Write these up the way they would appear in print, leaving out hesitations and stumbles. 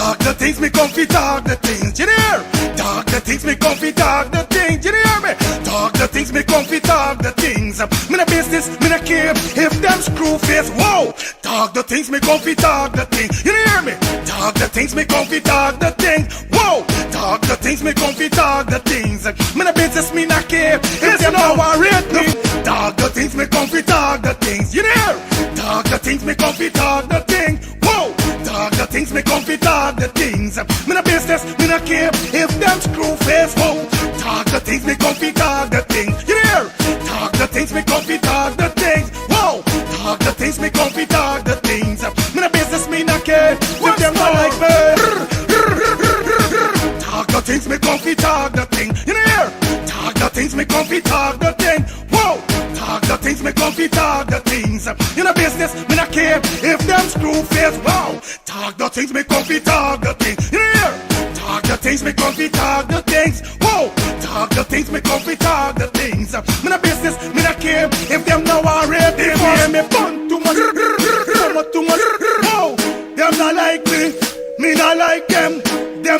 Talk the things, me comfy talk the things, you hear? Talk the things, me comfy talk the things, you hear me? Talk the things, me comfy talk the things. Me no business, me no care if them screw face, whoa. Talk the things, me comfy talk the things, you hear me? Talk the things, me comfy talk the things, whoa. Talk the things, me comfy talk the things. Me no business, me no care if them no worried me. Talk the things, me comfy talk the things, you hear? Talk the things, me comfy talk the things, whoa. Talk the things, me comfy talk the things. Me no business, me no care if them screw face, whoa. Talk the things, me comfy talk the things, you hear? Talk the things, me comfy talk the things, whoa. Talk the things, me comfy talk the things. Me no business, me no care if them not like me. Talk the things, me comfy talk the thing, you hear? Talk the things, me comfy talk the thing, whoa. Talk the things, me comfy talk the things. You know business, me not care if them screw face, wow. Talk the things, me comfy talk the things, you hear? Talk the things, me comfy talk the things, whoa. Talk the things, me comfy talk the things. Me no business, me not care if them now already hear me fun too much, too much, whoa. Them not like me not like them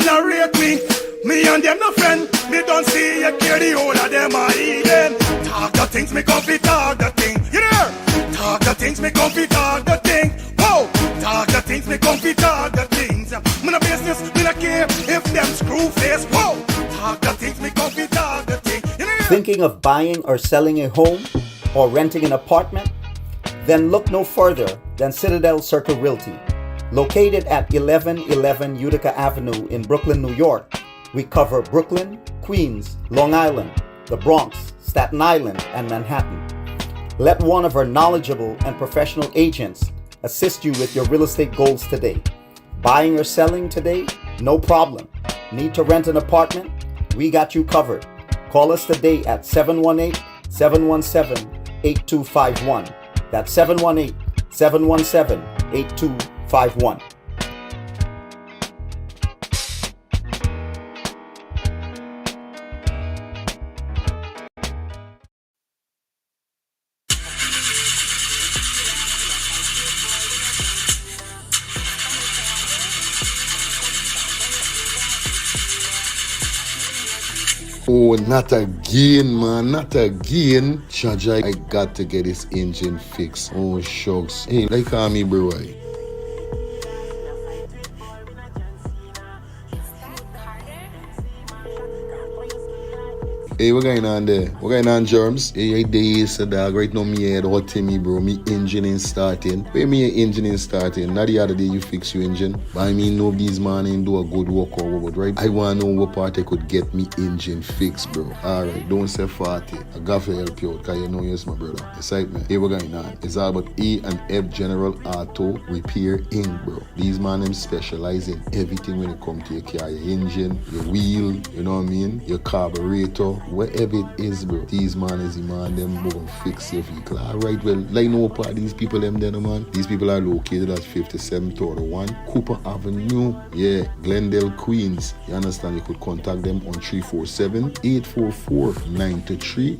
not rate me. Me and them no friend, me don't see you care the whole of them are even. Talk the things, me comfy talk the thing, you hear? Talk the things, me comfy talk the thing, whoa. Talk the things, me comfy talk the things. Me no business, me no care if them screw face, whoa. Talk the things, me comfy talk the thing, you hear? Thinking of buying or selling a home or renting an apartment? Then look no further than Citadel Circle Realty. Located at 1111 Utica Avenue in Brooklyn, New York, we cover Brooklyn, Queens, Long Island, the Bronx, Staten Island, and Manhattan. Let one of our knowledgeable and professional agents assist you with your real estate goals today. Buying or selling today? No problem. Need to rent an apartment? We got you covered. Call us today at 718-717-8251. That's 718-717-8251. Oh, not again, man, not again. Jaja, I got to get this engine fixed. Oh, shucks. Hey, like call me, bro. Hey, what going on there? What going on, Germs? Hey, days, dog. Right now, me head hot to me, bro. Me engine ain't starting. Where me engine ain't starting? Not the other day you fix your engine. But I mean, nobody's man ain't do a good work or what, right? I want to know what part I could get me engine fixed, bro. Alright, don't say 40. I got to help you out, because you know you're my brother. Excitement. Hey, what going on? It's all about A and F General Auto Repair Inc., bro. These man, them specialize in everything when it comes to your car, your engine, your wheel, you know what I mean? Your carburetor. Whatever it is, bro, these man is the man, them will fix your vehicle. Alright, well, like no part these people, them there, man. These people are located at 5731 Cooper Avenue, yeah, Glendale, Queens. You understand? You could contact them on 347-844-9333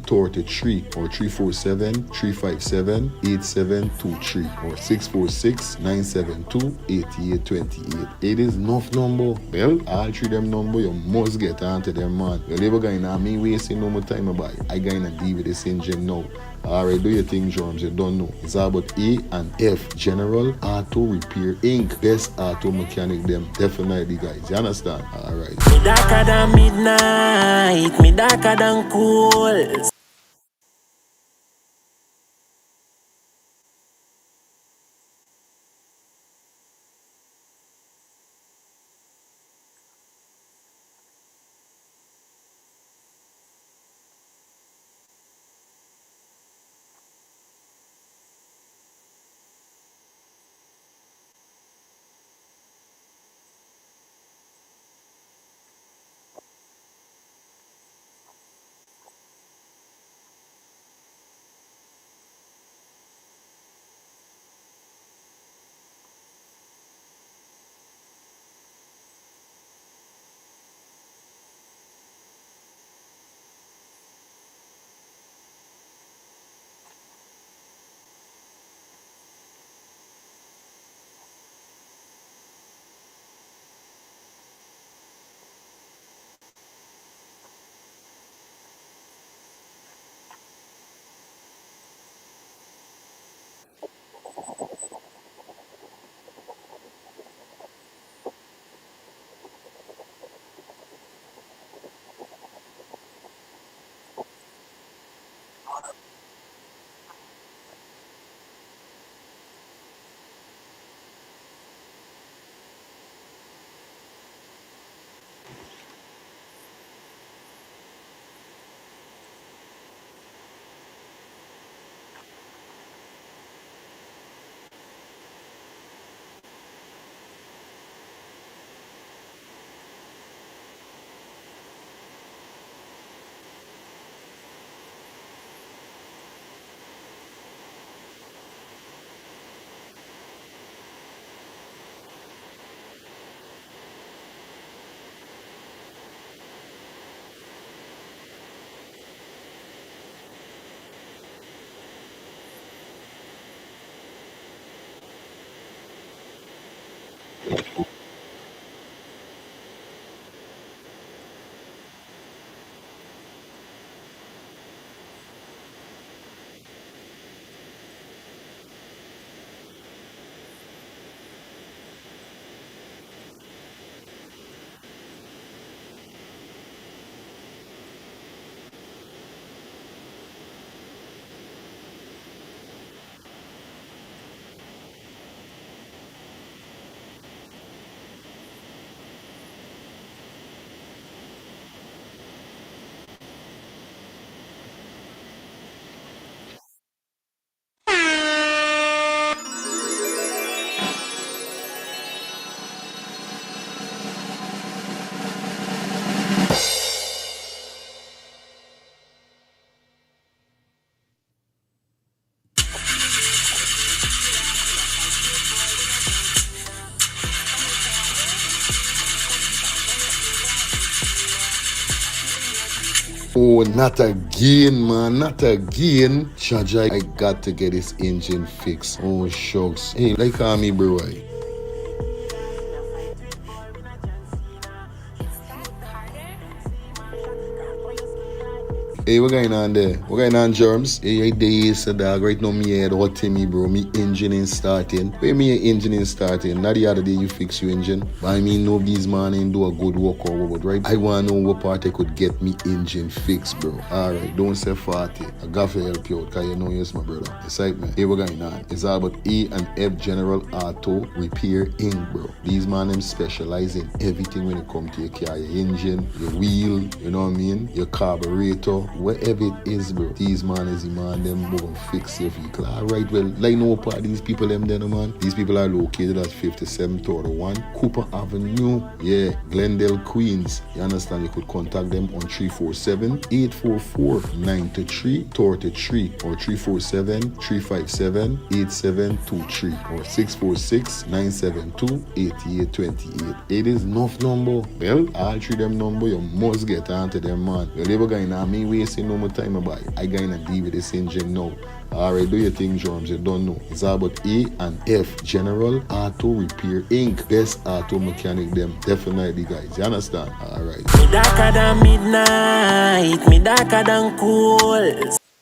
or 347-357-8723 or 646-972-8828. It is enough number. Well, all three them number, you must get onto them, man. You're never going to me wasting no more time about it. I gonna deal with this engine now. Alright, do your thing, Drums. You don't know. It's all about A and F General Auto Repair Inc. Best auto mechanic them. Definitely, guys. You understand? Alright. Me darker than midnight. Me darker than cool. Oh, not again, man, not again. Jaja, I got to get this engine fixed. Oh, shucks. Hey, like me, bro. Hey, what going on there? What going on, Germs? Hey, days, dog. Right now, me head hot to me, bro. Me engine ain't starting. Where me engine ain't starting? Not the other day you fix your engine. But I mean, nobody's man ain't do a good work or what, right? I want to know what part I could get me engine fixed, bro. Alright, don't say 40. I got to help you out, because you know yes, my brother. Excitement. Hey, what going on? It's all about E and F General Auto Repair Inc., bro. These man, them specialize in everything when it comes to your car. Your engine, your wheel, you know what I mean? Your carburetor, whatever it is, bro. These man is the man them go and fix your vehicle. Alright, well, like no part these people them there, man. These people are located at 5731 Cooper Avenue. Yeah, Glendale, Queens. You understand? You could contact them on 347-844-9333 or 347-357-8723 or 646-972-8828. It is enough number. Well, all three them number, you must get onto them, man. Well, never going on me wasting no more time about it. I gonna deal with this engine now. Alright, do your thing, Germs. You don't know. It's all about A and F General Auto Repair Inc. Best auto mechanic them. Definitely, guys. You understand? Alright. Me darker than midnight, me darker than cool.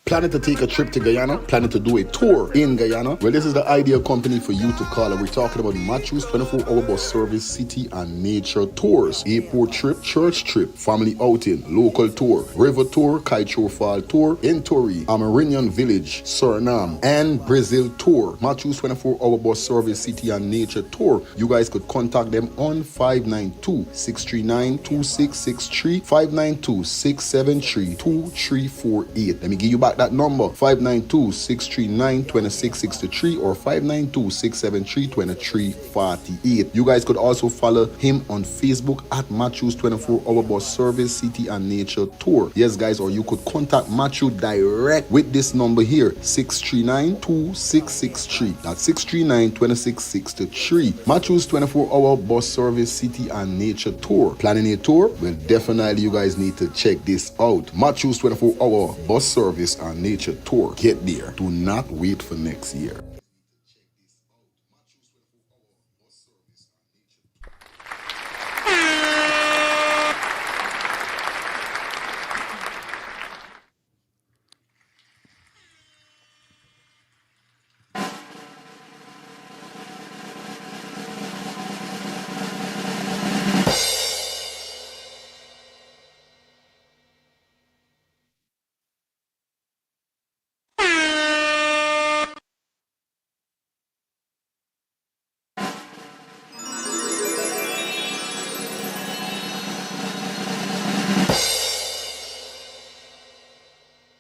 Planning to take a trip to Guyana? Planning to do a tour in Guyana? Well, this is the ideal company for you to call. And we're talking about Matthews 24-hour bus service, city and nature tours. Airport trip, church trip, family outing, local tour, river tour, Kaicho Fall tour, Entori, Amarinian Village, Suriname, and Brazil tour. Matthews 24-hour bus service, city and nature tour. You guys could contact them on 592-639-2663, 592-673-2348. Let me give you back that number, 592-639-2663 or 592-673-2348. You guys could also follow him on Facebook at Matthews 24-hour bus service, city and nature tour. Yes, guys, or you could contact Matthew direct with this number here, 639-2663. That's 639-2663. Matthews 24-hour bus service, city and nature tour. Planning a tour? Well, definitely you guys need to check this out. Matthews 24-hour bus service and nature tour. Get there. Do not wait for next year.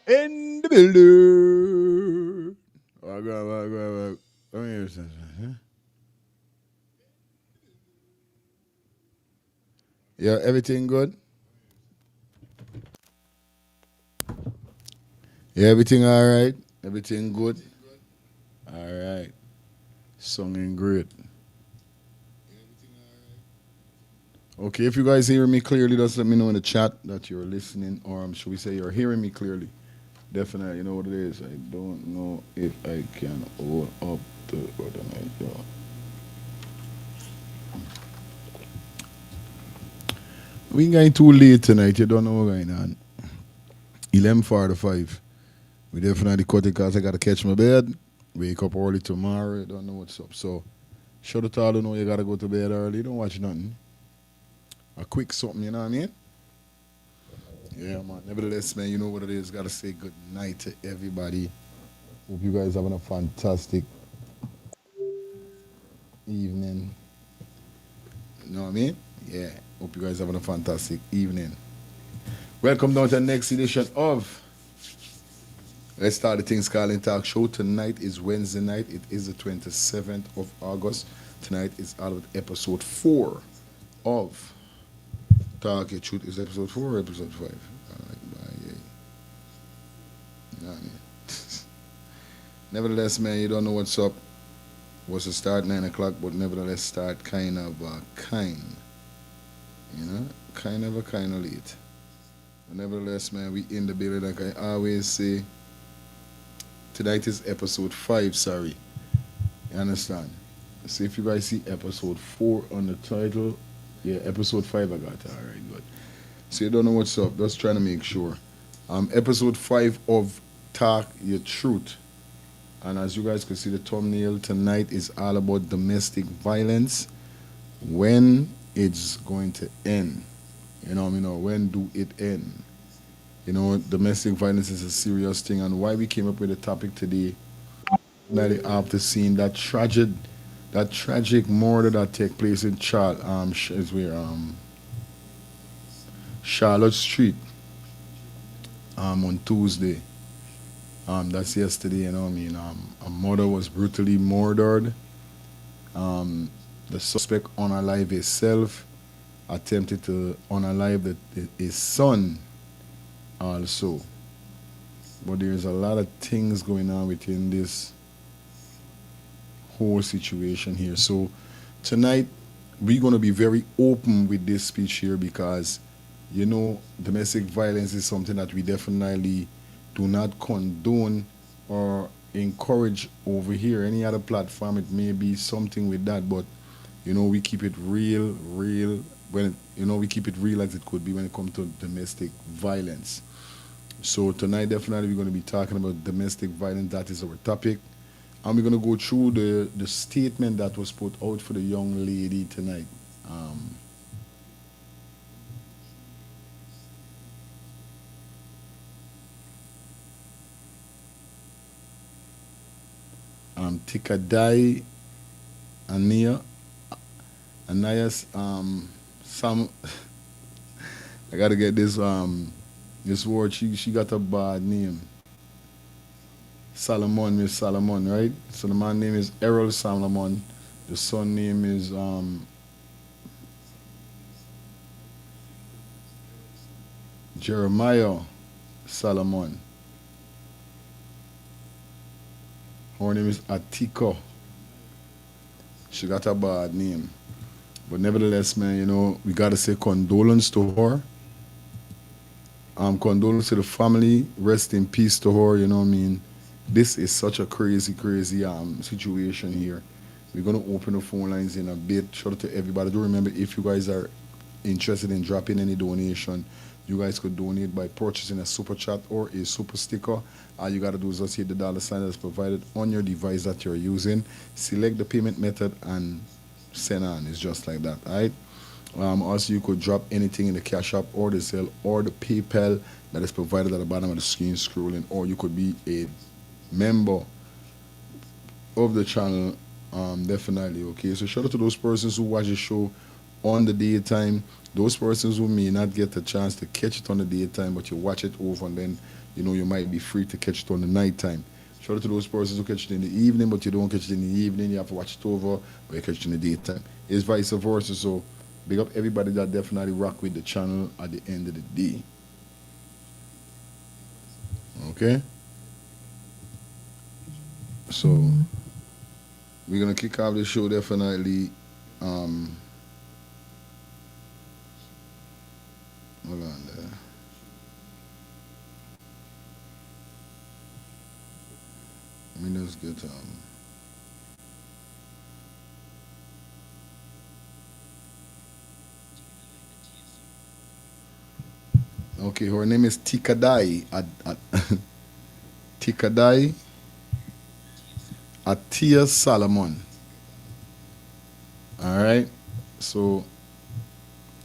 In the building. Let me hear something. Yeah, everything good? Yeah, everything all right? Everything good? All right. Singing great. Okay, if you guys hear me clearly, just let me know in the chat that you're listening, or should we say you're hearing me clearly. Definitely, you know what it is. I don't know if I can hold up the other night, y'all. We ain't going too late tonight. You don't know what's going on. 11:45. We definitely cut it because I got to catch my bed. Wake up early tomorrow. You don't know what's up. So, shout out to all who know you got to go to bed early. Don't watch nothing. A quick something, you know what I mean? Yeah, man. Nevertheless, man, you know what it is. Got to say good night to everybody. Hope you guys having a fantastic evening. You know what I mean? Yeah. Hope you guys having a fantastic evening. Welcome down to the next edition of Let's Start the Things Calling Talk Show. Tonight is Wednesday night. It is the 27th of August. Tonight is out of episode 4 of Talk Your Truth. Is episode 4 or episode 5? You know what I mean? Nevertheless, man, you don't know what's up. Was to start 9 o'clock, but nevertheless start kind of late. Nevertheless, man, we in the building. Like I always say, tonight is episode 5, sorry. You understand? So if you guys see episode 4 on the title, yeah, episode 5 I got. Alright, good. So you don't know what's up, just trying to make sure. Episode 5 of Talk Your Truth. And as you guys can see the thumbnail, tonight is all about domestic violence. When it's going to end. You know, when do it end? You know, domestic violence is a serious thing, and why we came up with the topic today, that after seeing that tragic murder that take place in Charlotte Street on Tuesday. That's yesterday, you know what I mean? A mother was brutally murdered. The suspect unalived himself, attempted to unalive his son also. But there's a lot of things going on within this whole situation here. So tonight we're going to be very open with this speech here because, you know, domestic violence is something that we definitely do not condone or encourage over here. Any other platform, it may be something with that, but you know, we keep it real we keep it real as it could be when it comes to domestic violence. So tonight definitely we're going to be talking about domestic violence. That is our topic, and we're going to go through the statement that was put out for the young lady tonight. Tikadai Ananias some I gotta get this word. She got a bad name. Solomon, Miss Solomon, right? So the man name is Errol Solomon. The son name is Jeremiah Solomon. Her name is Atiko. She got a bad name. But nevertheless, man, you know, we gotta say condolence to her. Condolence to the family. Rest in peace to her, you know what I mean? This is such a crazy situation here. We're gonna open the phone lines in a bit. Shout out to everybody. Do remember, if you guys are interested in dropping any donation, you guys could donate by purchasing a super chat or a super sticker. All you gotta do is just hit the dollar sign that's provided on your device that you're using. Select the payment method and send on. It's just like that, alright? Also, you could drop anything in the Cash App or the Zelle or the PayPal that is provided at the bottom of the screen scrolling, or you could be a member of the channel, definitely. Okay, so shout out to those persons who watch the show on the daytime, those persons who may not get a chance to catch it on the daytime, but you watch it over and then, you know, you might be free to catch it on the nighttime. Shout out to those persons who catch it in the evening, but you don't catch it in the evening, you have to watch it over, but you catch it in the daytime. It's vice versa. So big up everybody that definitely rock with the channel at the end of the day. Okay? So we're gonna kick off the show definitely. Hold on there. Let me just get okay, her name is Tikadai. Tikadai Atia Solomon. Alright? So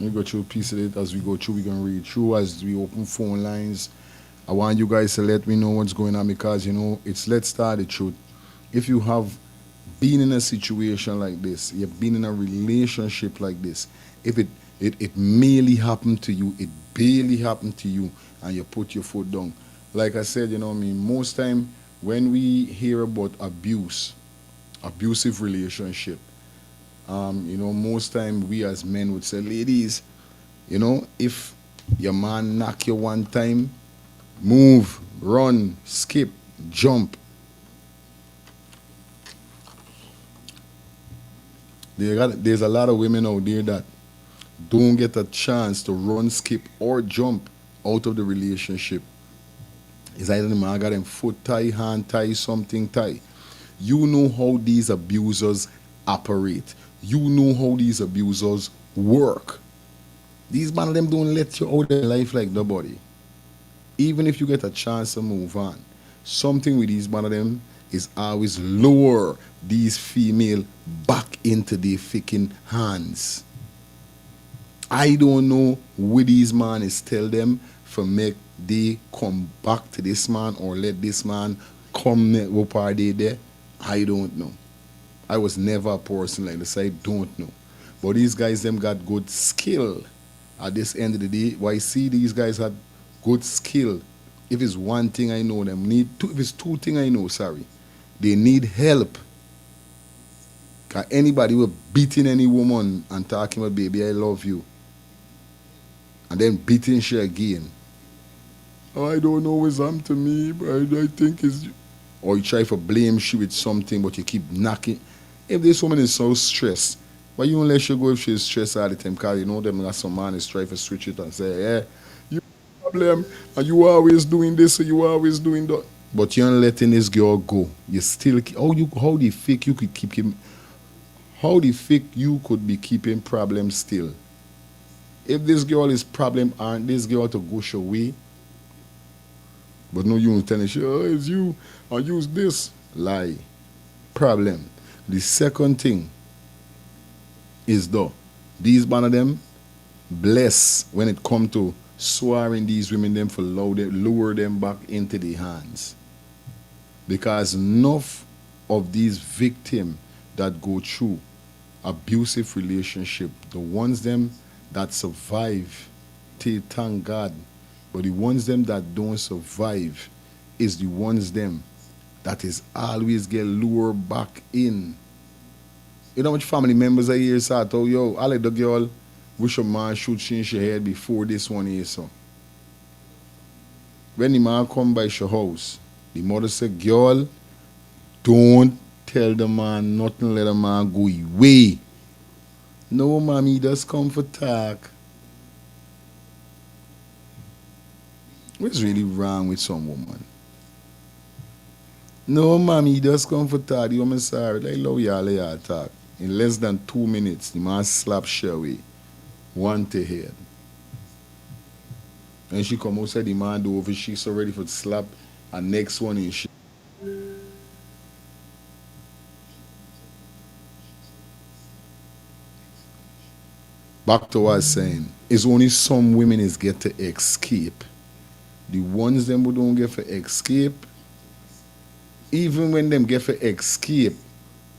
let me go through a piece of it. As we go through, we're gonna read through as we open phone lines. I want you guys to let me know what's going on, because you know, it's Let's Start the Truth. If you have been in a situation like this, you've been in a relationship like this, if it merely happened to you, it barely happened to you, and you put your foot down. Like I said, you know what I mean, most time when we hear about abusive relationship, you know, most time we as men would say, ladies, you know, if your man knock you one time, move, run, skip, jump. There's a lot of women out there that don't get a chance to run, skip, or jump out of the relationship. It's either the man got them foot tie, hand tie, something tie. You know how these abusers operate. You know how these abusers work. These man of them don't let you out their life like nobody. Even if you get a chance to move on, something with these man of them is always lure these female back into their freaking hands. I don't know what these man is tell them for make they come back to this man or let this man come up are they there. I don't know. I was never a person like this. I don't know. But these guys them got good skill. At this end of the day, why see these guys had good skill. If it's one thing I know, them need two. If it's two things I know, sorry, they need help. Cause anybody who beating any woman and talking about baby, I love you, and then beating she again. Oh, I don't know what's happened to me, but I think it's you. Or you try to blame she with something, but you keep knocking. If this woman is so stressed, why you don't let her go if she's stressed all the time? Because you know them got some man is trying to switch it and say, yeah, you problem, and you always doing this, and you always doing that. But you're not letting this girl go. You still, how the fake you could keep him, how the fake you could be keeping problems still. If this girl is problem, aren't this girl to gush away? But no, you telling she, oh, it's you, I use this. Lie. Problem. The second thing is though, these man of them bless when it come to swearing these women them for lure them back into their hands. Because enough of these victims that go through abusive relationship, the ones them that survive, thank God, but the ones them that don't survive is the ones them that is always get lured back in. You know how much family members are here say, oh yo, I let the girl wish a man should change your head before this one here so. When the man come by your house, the mother say, girl, don't tell the man nothing, let the man go away. No, mommy, just come for talk. What's really wrong with some woman? No, mommy, just come for talk. The woman sorry, like love y'all talk. In less than 2 minutes, the man slap she away. One to head. And she come outside the man do over, she's so ready for the slap. And next one is she. Back to what I was saying. It's only some women is get to escape. The ones them who don't get for escape, even when them get for escape,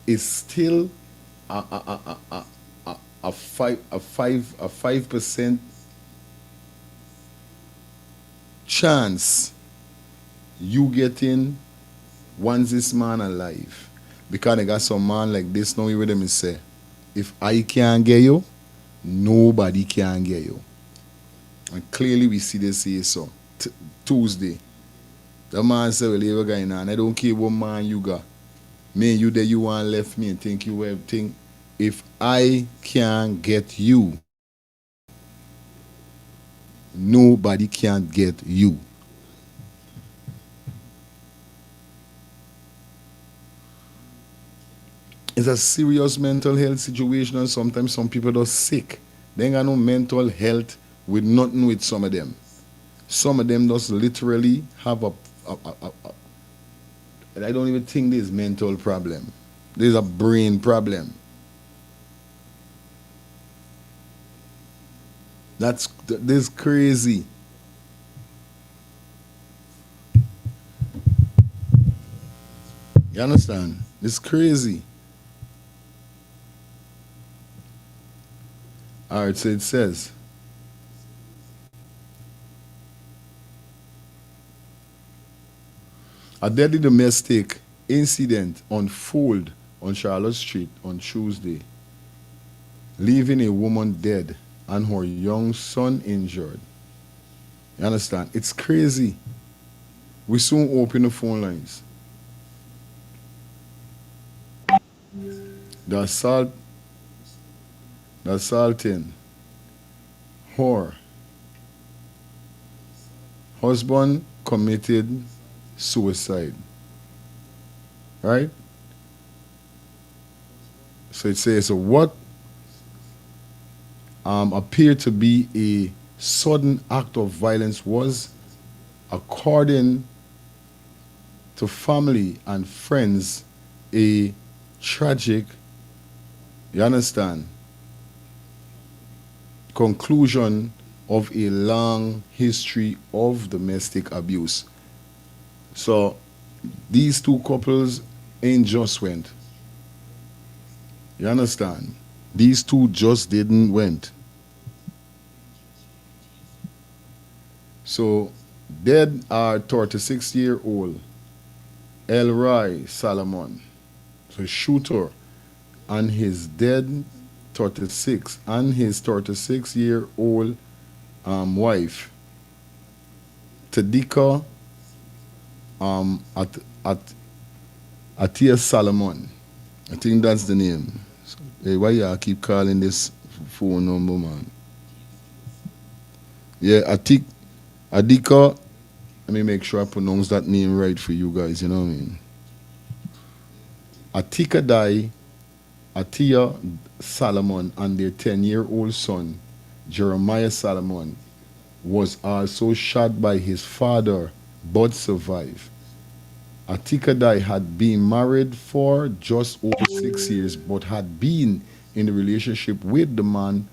it's still a 5% chance you getting once this man alive. Because they got some man like this now with them and say, if I can't get you, nobody can get you. And clearly we see this here so. Tuesday. The man said, well, you going on. I don't care what man you got. Me and you there, you want left me and think you everything. If I can't get you, nobody can get you. It's a serious mental health situation and sometimes some people are sick. They ain't got no mental health with nothing with some of them. Some of them just literally have I don't even think there's mental problem. There's a brain problem. This is crazy. You understand? It's crazy. All right, so it says, a deadly domestic incident unfolded on Charlotte Street on Tuesday, leaving a woman dead and her young son injured. You understand? It's crazy. We soon open the phone lines. The assaulting her husband committed suicide. Right? So it says, so what appeared to be a sudden act of violence was, according to family and friends, a tragic, you understand, conclusion of a long history of domestic abuse. So these two couples ain't just went. You understand? These two just didn't went. So dead are 36-year-old Elroy Solomon, so shooter, and his dead 36-year-old wife, Tadika Atia Solomon. I think that's the name. So, hey, why y'all keep calling this phone number, man? Yeah, Adika. Let me make sure I pronounce that name right for you guys, you know what I mean? Atikadai Atia Solomon and their 10-year-old son, Jeremiah Solomon, was also shot by his father, but survived. Atikadai had been married for just over 6 years, but had been in a relationship with the man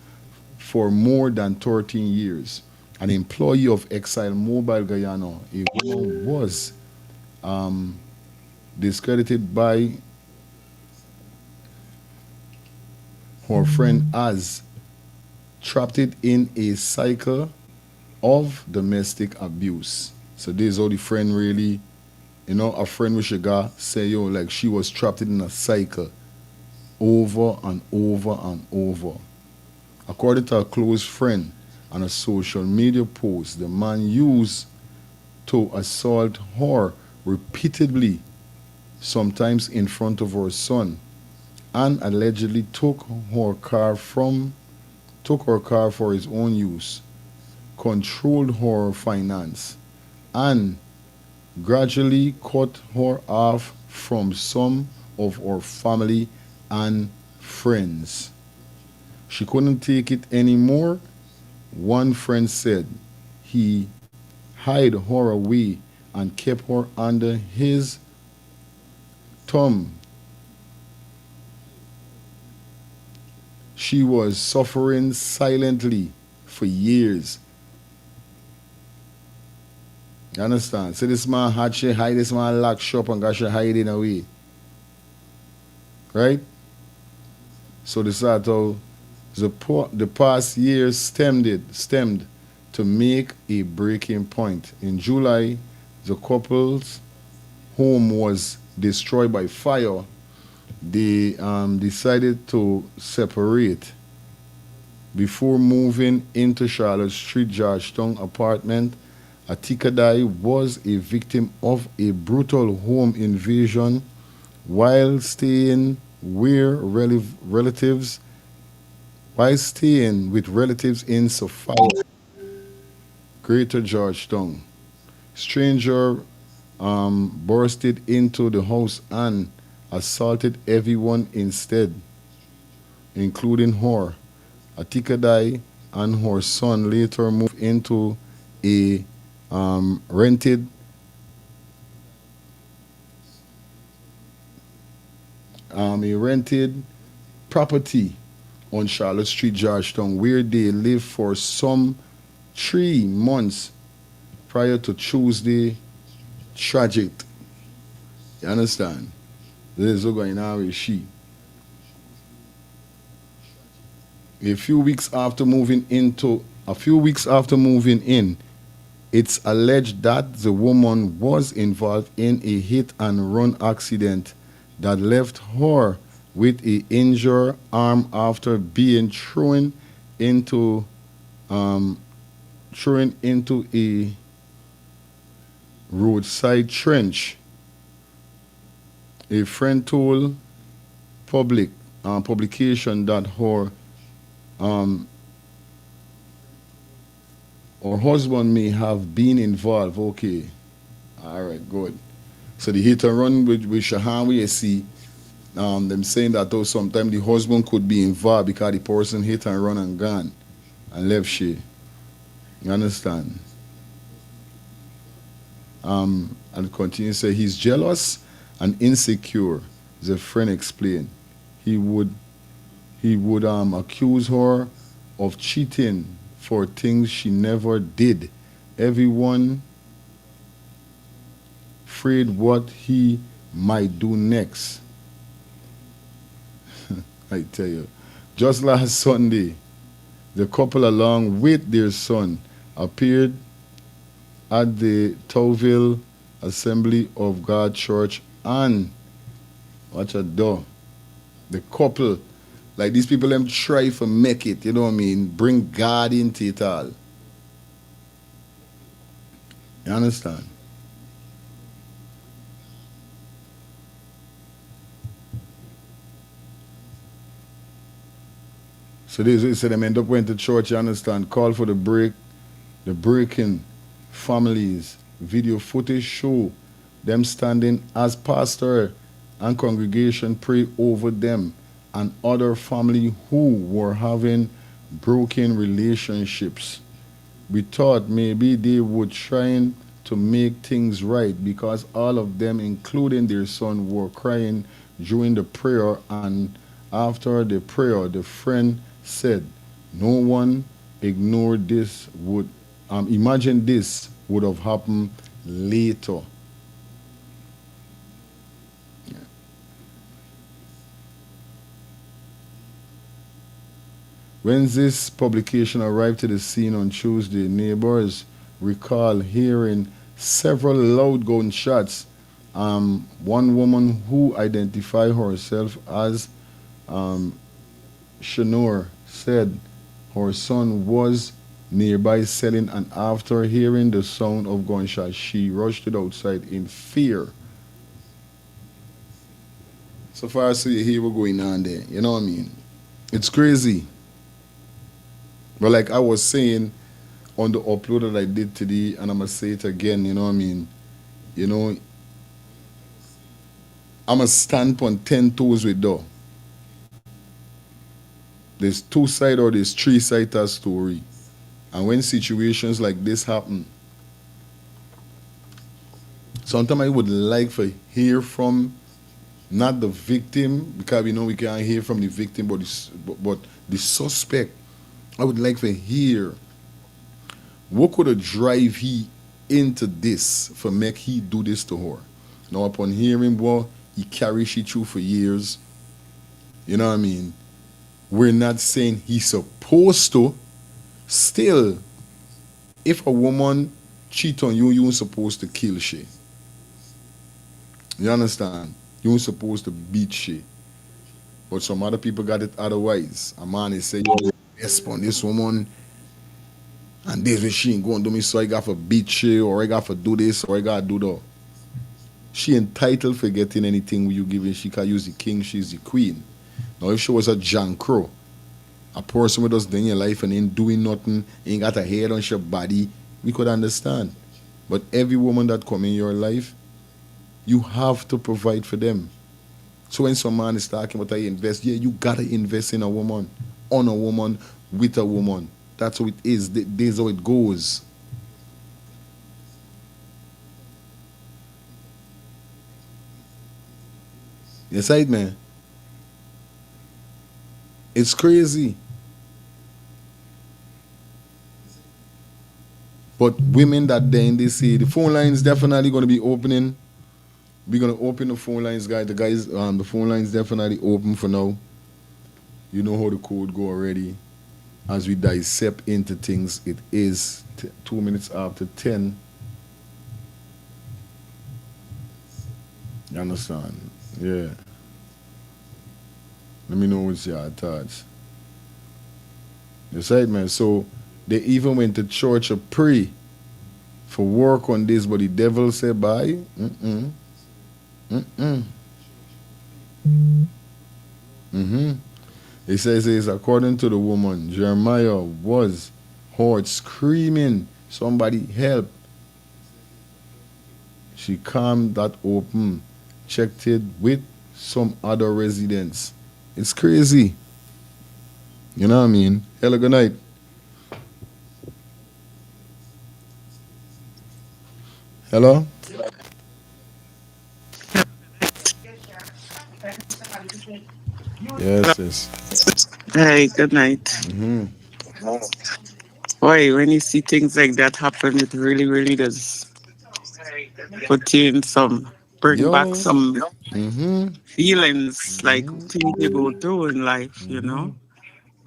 for more than 13 years. An employee of Exile Mobile Guyana, a woman was discredited by her friend as trapped in a cycle of domestic abuse. So this is how the friend really, you know, a friend with Shiga say, yo, like she was trapped in a cycle over and over and over. According to a close friend and a social media post, the man used to assault her repeatedly, sometimes in front of her son, and allegedly took her car for his own use, controlled her finance, and gradually cut her off from some of her family and friends. She couldn't take it anymore. One friend said he hid her away and kept her under his thumb. She was suffering silently for years. You understand? So this man had she hide, this man locked shop and got she hiding away. Right? So this is how the past years stemmed to make a breaking point. In July, the couple's home was destroyed by fire. They decided to separate before moving into Charlotte Street, Georgetown apartment. Atikadai was a victim of a brutal home invasion while staying with relatives in Sophia, Greater Georgetown. Stranger bursted into the house and assaulted everyone instead, including her. Atikadai and her son later moved into a rented property on Charlotte Street, Georgetown, where they lived for some 3 months prior to Tuesday tragic. You understand? This is what's going on with she. A few weeks after moving in, it's alleged that the woman was involved in a hit and run accident that left her with an injured arm after being thrown into a roadside trench. A friend told publication that her or husband may have been involved. Okay. All right, good. So the hit and run with Shahan, we see them saying that though sometimes the husband could be involved because the person hit and run and gone and left she. You understand? And continue to say he's jealous and insecure. As a friend explained, he would accuse her of cheating for things she never did. Everyone afraid what he might do next. I tell you, just last Sunday, the couple along with their son appeared at the Tauville Assembly of God Church and watch a door. The couple, like these people them try to make it, you know what I mean? Bring God into it all. You understand? So they said them end up going to church, you understand, call for the breaking families. Video footage show them standing as pastor and congregation pray over them and other family who were having broken relationships. We thought maybe they would trying to make things right because all of them, including their son, were crying during the prayer, and after the prayer, the friend said, no one ignored this would imagine this would have happened later. Yeah. When this publication arrived to the scene on Tuesday, neighbors recall hearing several loud gunshots. One woman who identified herself as Shanor said her son was nearby selling, and after hearing the sound of gunshots, she rushed to the outside in fear. So far as you hear what's going on there, you know what I mean? It's crazy. But like I was saying on the upload that I did today, and I'm going to say it again, you know what I mean? You know, I'm going to stand on 10 toes with though. There's two sides or there's three sides to a story. And when situations like this happen, sometimes I would like to hear from not the victim, because we know we can't hear from the victim, but the suspect. I would like to hear what could have drive he into this for make he do this to her. Now upon hearing what he carried she through for years, you know what I mean? We're not saying he's supposed to. Still, if a woman cheat on you, you ain't supposed to kill she. You understand? You ain't supposed to beat she. But some other people got it otherwise. A man is saying, yo, yes, on this woman, and this way she ain't going to do me, so I got to beat she, or I got to do this, or I got to do that. She entitled for getting anything you give her. She can use the king, she's the queen. Now, if she was a John Crow, a person with us in your life and ain't doing nothing, ain't got a hair on your body, we could understand. But every woman that come in your life, you have to provide for them. So when some man is talking about I invest, yeah, you gotta invest in a woman, on a woman, with a woman. That's how it is. This is how it goes. Yes, right, man. It's crazy. But women that then they say the phone lines definitely going to be opening. We're going to open the phone lines, guys. The phone lines definitely open for now. You know how the code go already. As we dissect into things, it is 2 minutes after 10. You understand? Yeah. Let me know what's your thoughts. That's right, man. So they even went to church to pray for work on this, but the devil said, bye. It says, according to the woman, Jeremiah was heard screaming, somebody help. She calmed that open, checked it with some other residents. It's crazy. You know what I mean? Hello, good night. Hello? Yes, yes. Hey, good night. Boy, when you see things like that happen, it really, really does put you in some, bring back Yo. some Mm-hmm. feelings like things you go through in life, you know?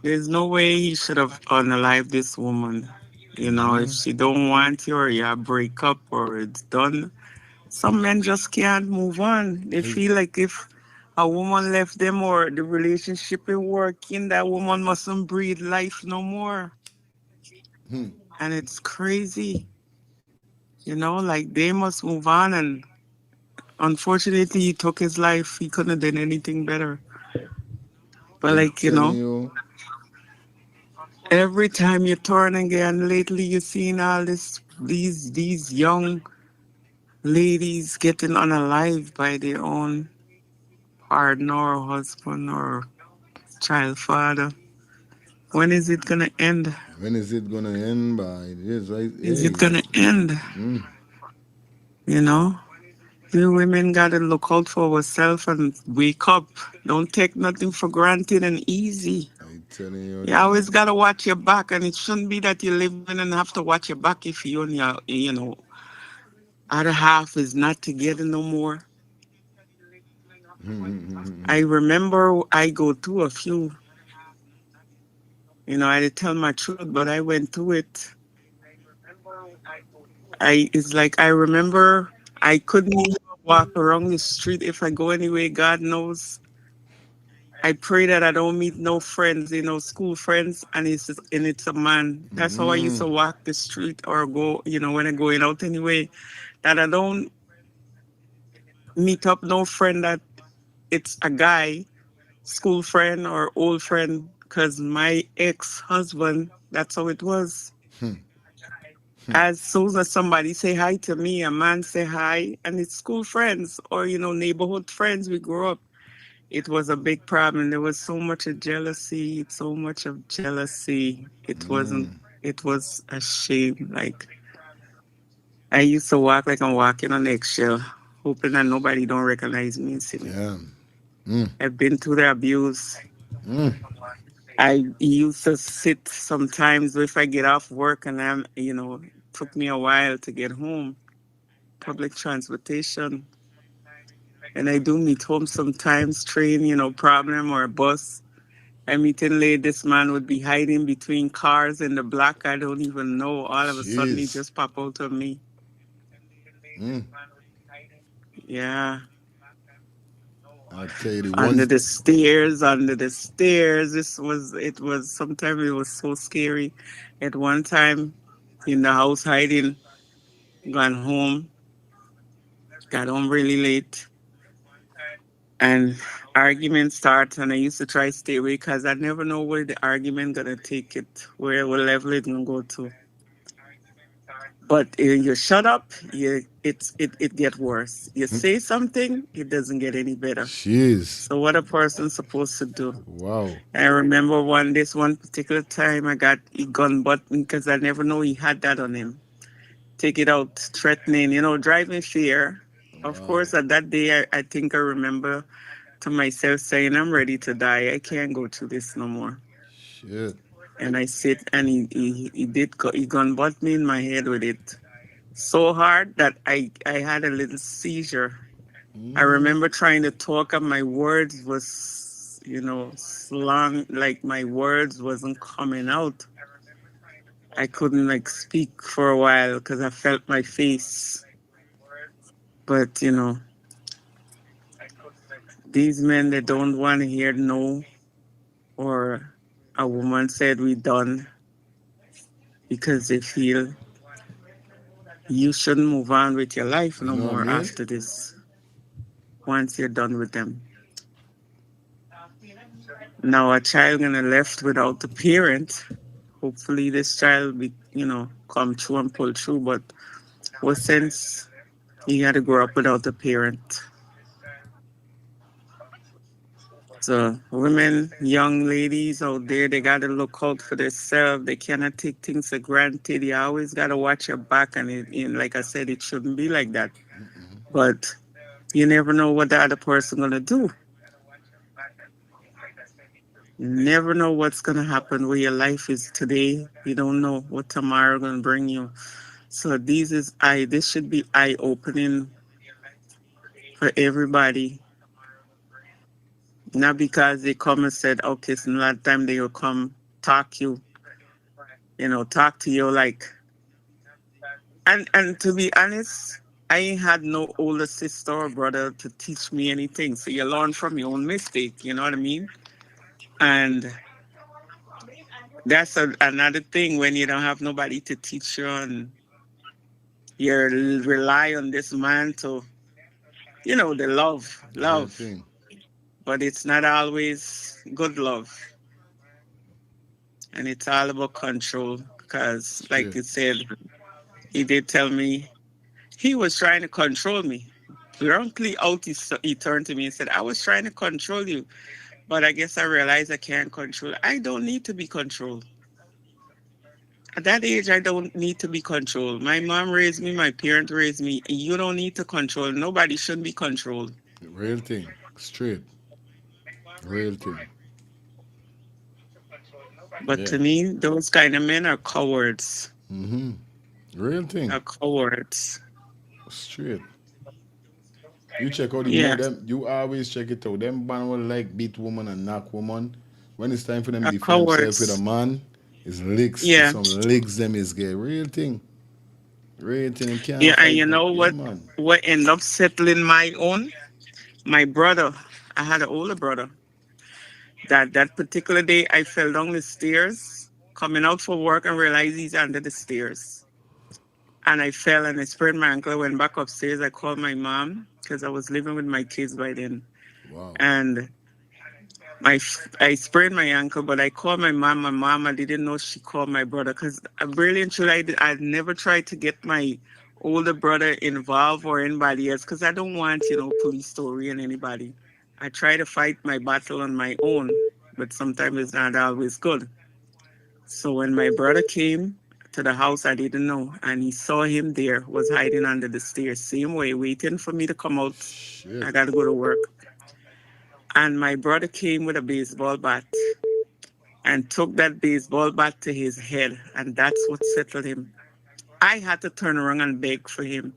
There's no way he should have unalived this woman. You know, if she don't want you or you break up or it's done, some men just can't move on. They feel like if a woman left them or the relationship ain't working, that woman mustn't breathe life no more. And it's crazy. You know, like they must move on. And unfortunately, he took his life. He couldn't have done anything better. But, I'm like, you telling know, you. every time you turn again, lately you're seeing all these young ladies getting unalived by their own partner or husband or child father. When is it gonna end? When is it gonna end by this? Right? Is it Hey. gonna end? You know? We women gotta look out for ourselves and wake up. Don't take nothing for granted and easy. I telling you. You always gotta watch your back, and it shouldn't be that you're living and have to watch your back if you and your, other half is not together no more. I remember I go through a few. I did tell my truth, but I went through it. It's like I remember I couldn't even walk around the street if I go anywhere. God knows. I pray that I don't meet no friends, school friends, and it's a man. That's how I used to walk the street or go, when I'm going out anyway. That I don't meet up no friend that it's a guy, school friend or old friend, because my ex-husband, that's how it was. As soon as somebody say hi to me, a man say hi, and it's school friends or neighborhood friends. We grew up. It was a big problem. There was so much of jealousy, so much of jealousy. It wasn't. It was a shame. Like I used to walk like I'm walking on eggshell, hoping that nobody don't recognize me and see me. Yeah. I've been through the abuse. I used to sit sometimes if I get off work and took me a while to get home. Public transportation. And I do meet home sometimes, train, problem or a bus. I meeting late, this man would be hiding between cars in the black. I don't even know. All of a sudden, he Jeez. just pop out of me. Yeah. I tell you the Under ones. the stairs, under the stairs. Sometimes it was so scary. At one time, in the house hiding, gone home, got home really late. And argument starts, and I used to try to stay away because I never know where the argument gonna take it, where what level it gonna go to. But you shut up, it get worse. You say something, it doesn't get any better. Jeez. So what a person supposed to do? Wow. I remember one particular time I got a gun button because I never know he had that on him. Take it out, threatening, driving fear. Of Wow. course, at that day, I think I remember to myself saying, I'm ready to die. I can't go through this no more. Shit. And I sit and he gun butt me in my head with it so hard that I had a little seizure. I remember trying to talk and my words was, slang, like my words wasn't coming out. I couldn't like speak for a while because I felt my face. But, these men, they don't want to hear no or a woman said we done because they feel you shouldn't move on with your life You no know what I more mean? after this once you're done with them. Now a child gonna left without a parent hopefully this child be, come true and pull through. But what sense he had to grow up without a parent? So women, young ladies out there, they gotta look out for themselves. They cannot take things for granted. You always gotta watch your back, and like I said, it shouldn't be like that. But you never know what the other person gonna do. You never know what's gonna happen where your life is today. You don't know what tomorrow gonna bring you. So this should be eye opening for everybody. Not because they come and said, okay, so last time they will come talk talk to you like, and to be honest, I ain't had no older sister or brother to teach me anything. So you learn from your own mistake, you know what I mean? And that's another thing when you don't have nobody to teach you and you rely on this man to, the Real love, thing. but it's not always good love. And it's all about control because, like Straight. you said, he did tell me he was trying to control me. Bluntly out, he turned to me and said, I was trying to control you, but I guess I realized I can't control. I don't need to be controlled. At that age, I don't need to be controlled. My mom raised me, my parents raised me. You don't need to control. Nobody should be controlled. Real thing. Straight. Real thing. But Yeah. to me, those kind of men are cowards. Mm-hmm. Real thing. Are cowards. Straight. You check out the Yeah, more them. You always check it out. Them man will like beat woman and knock woman. When it's time for them are defend themselves with a cowards. man, it's licks. It's Yeah, some licks them is get real thing. Real thing. Them yeah. can't And fight. you know Yeah what? man. What ended up settling my own? My brother. I had an older brother. That particular day, I fell down the stairs, coming out for work, and realized he's under the stairs. And I fell and I sprained my ankle. I went back upstairs. I called my mom because I was living with my kids by then. Wow. And I sprained my ankle, but I called my mom. My mom, I didn't know she called my brother because I really and truly, I'd never tried to get my older brother involved or anybody else because I don't want, police story and anybody. I try to fight my battle on my own, but sometimes it's not always good. So when my brother came to the house, I didn't know, and he saw him there, was hiding under the stairs, same way, waiting for me to come out. Shit. I got to go to work. And my brother came with a baseball bat and took that baseball bat to his head, and that's what settled him. I had to turn around and beg for him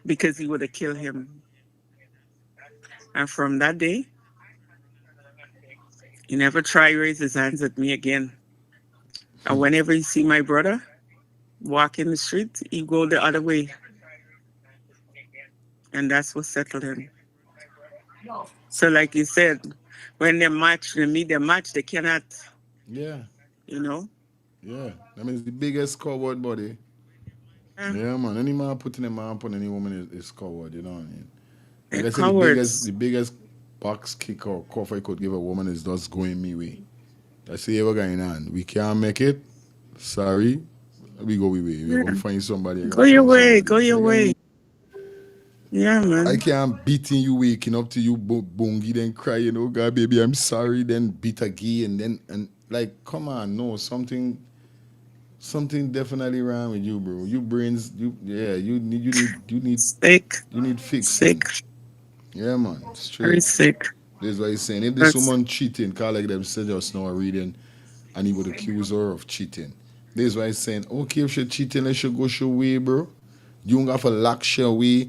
because he would have killed him. And from that day, he never tried to raise his hands at me again. And whenever he see my brother walk in the street, he go the other way, and that's what settled him. So, like you said, when they meet their match, they cannot, Yeah. you know. Yeah. That means the biggest coward body. Yeah, Yeah man. Any man putting a man upon any woman is coward, you know what I mean? they're Like I said, the cowards. biggest box kick or cough I could give a woman is just going me way. I see what's going on. We can't make it. Sorry. We go we way. We're Yeah, gonna find somebody. You're go gonna your find way, somebody. go You your know what I way. mean? Yeah, I man. can't beating you, waking up to you, bongi, then crying, oh God, baby, I'm sorry, then beat again, and like, come on, no, something definitely wrong with you, bro. You brains, yeah, Sick, you need sick, fixing. Yeah, man, very straight. sick. This is what he's saying. If this That's woman cheating, call like them said just now reading, and he would accuse her of cheating. This is why he's saying, okay, if she cheating, let she go your way, bro. You don't have to lock your way,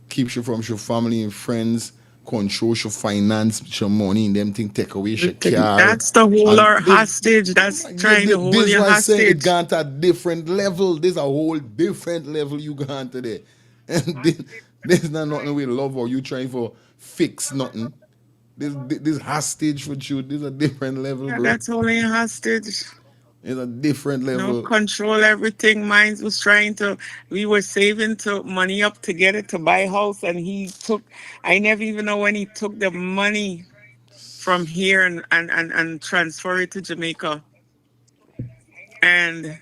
keep you from your family and friends, control your finance, your money, and them thing take away your everything. car. That's the whole And our hostage. That's yeah, trying to this hold is you why I'm saying it hostage. gone to a different level. There's a whole different level you gone to there. And this not nothing with love or you trying for fix nothing. This hostage for you. This a different level, Yeah, bro. that's holding you hostage. It's a different No, level. control everything. Mine was trying to. We were saving to money up to get it to buy a house, and he took. I never even know when he took the money from here and transfer it to Jamaica. And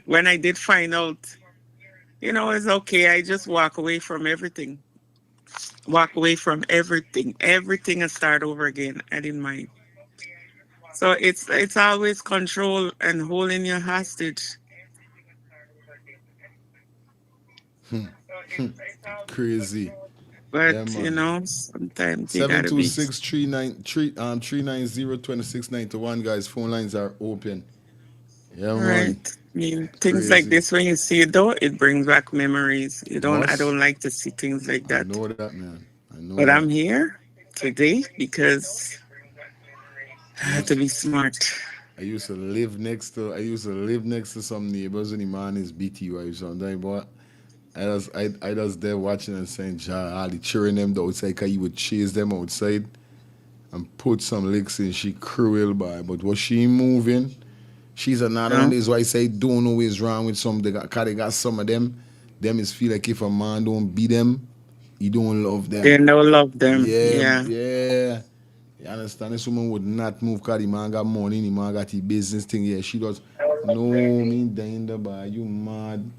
when I did find out, it's okay. I just walk away from everything. Walk away from everything. Everything and start over again. I didn't mind. So it's always control and holding your hostage. Crazy. Yeah, But man. sometimes you Seven gotta two be six 390 guys. Phone lines are open. Yeah, man. right. I mean, things like Crazy. this when you see it though, it brings back memories. I Must. don't like to see things like I that. know that, man. I know But that. I'm here today because I have to Must. be smart. I used to live next to some neighbors when the man is beat you or something, but I was there watching and saying, "Ja, all the cheering them outside, cause you would chase them outside and put some licks in. She cruel by, but was she moving? She's another one. No, This is why I say don't know what's wrong with some. Cause they got some of them. Them is feel like if a man don't beat them, he don't love they them. don't love them. Yeah, Yeah, yeah. You understand? This woman would not move because the man got money, the man got the business thing. Yeah, she does. No, me dying the bar. You mad?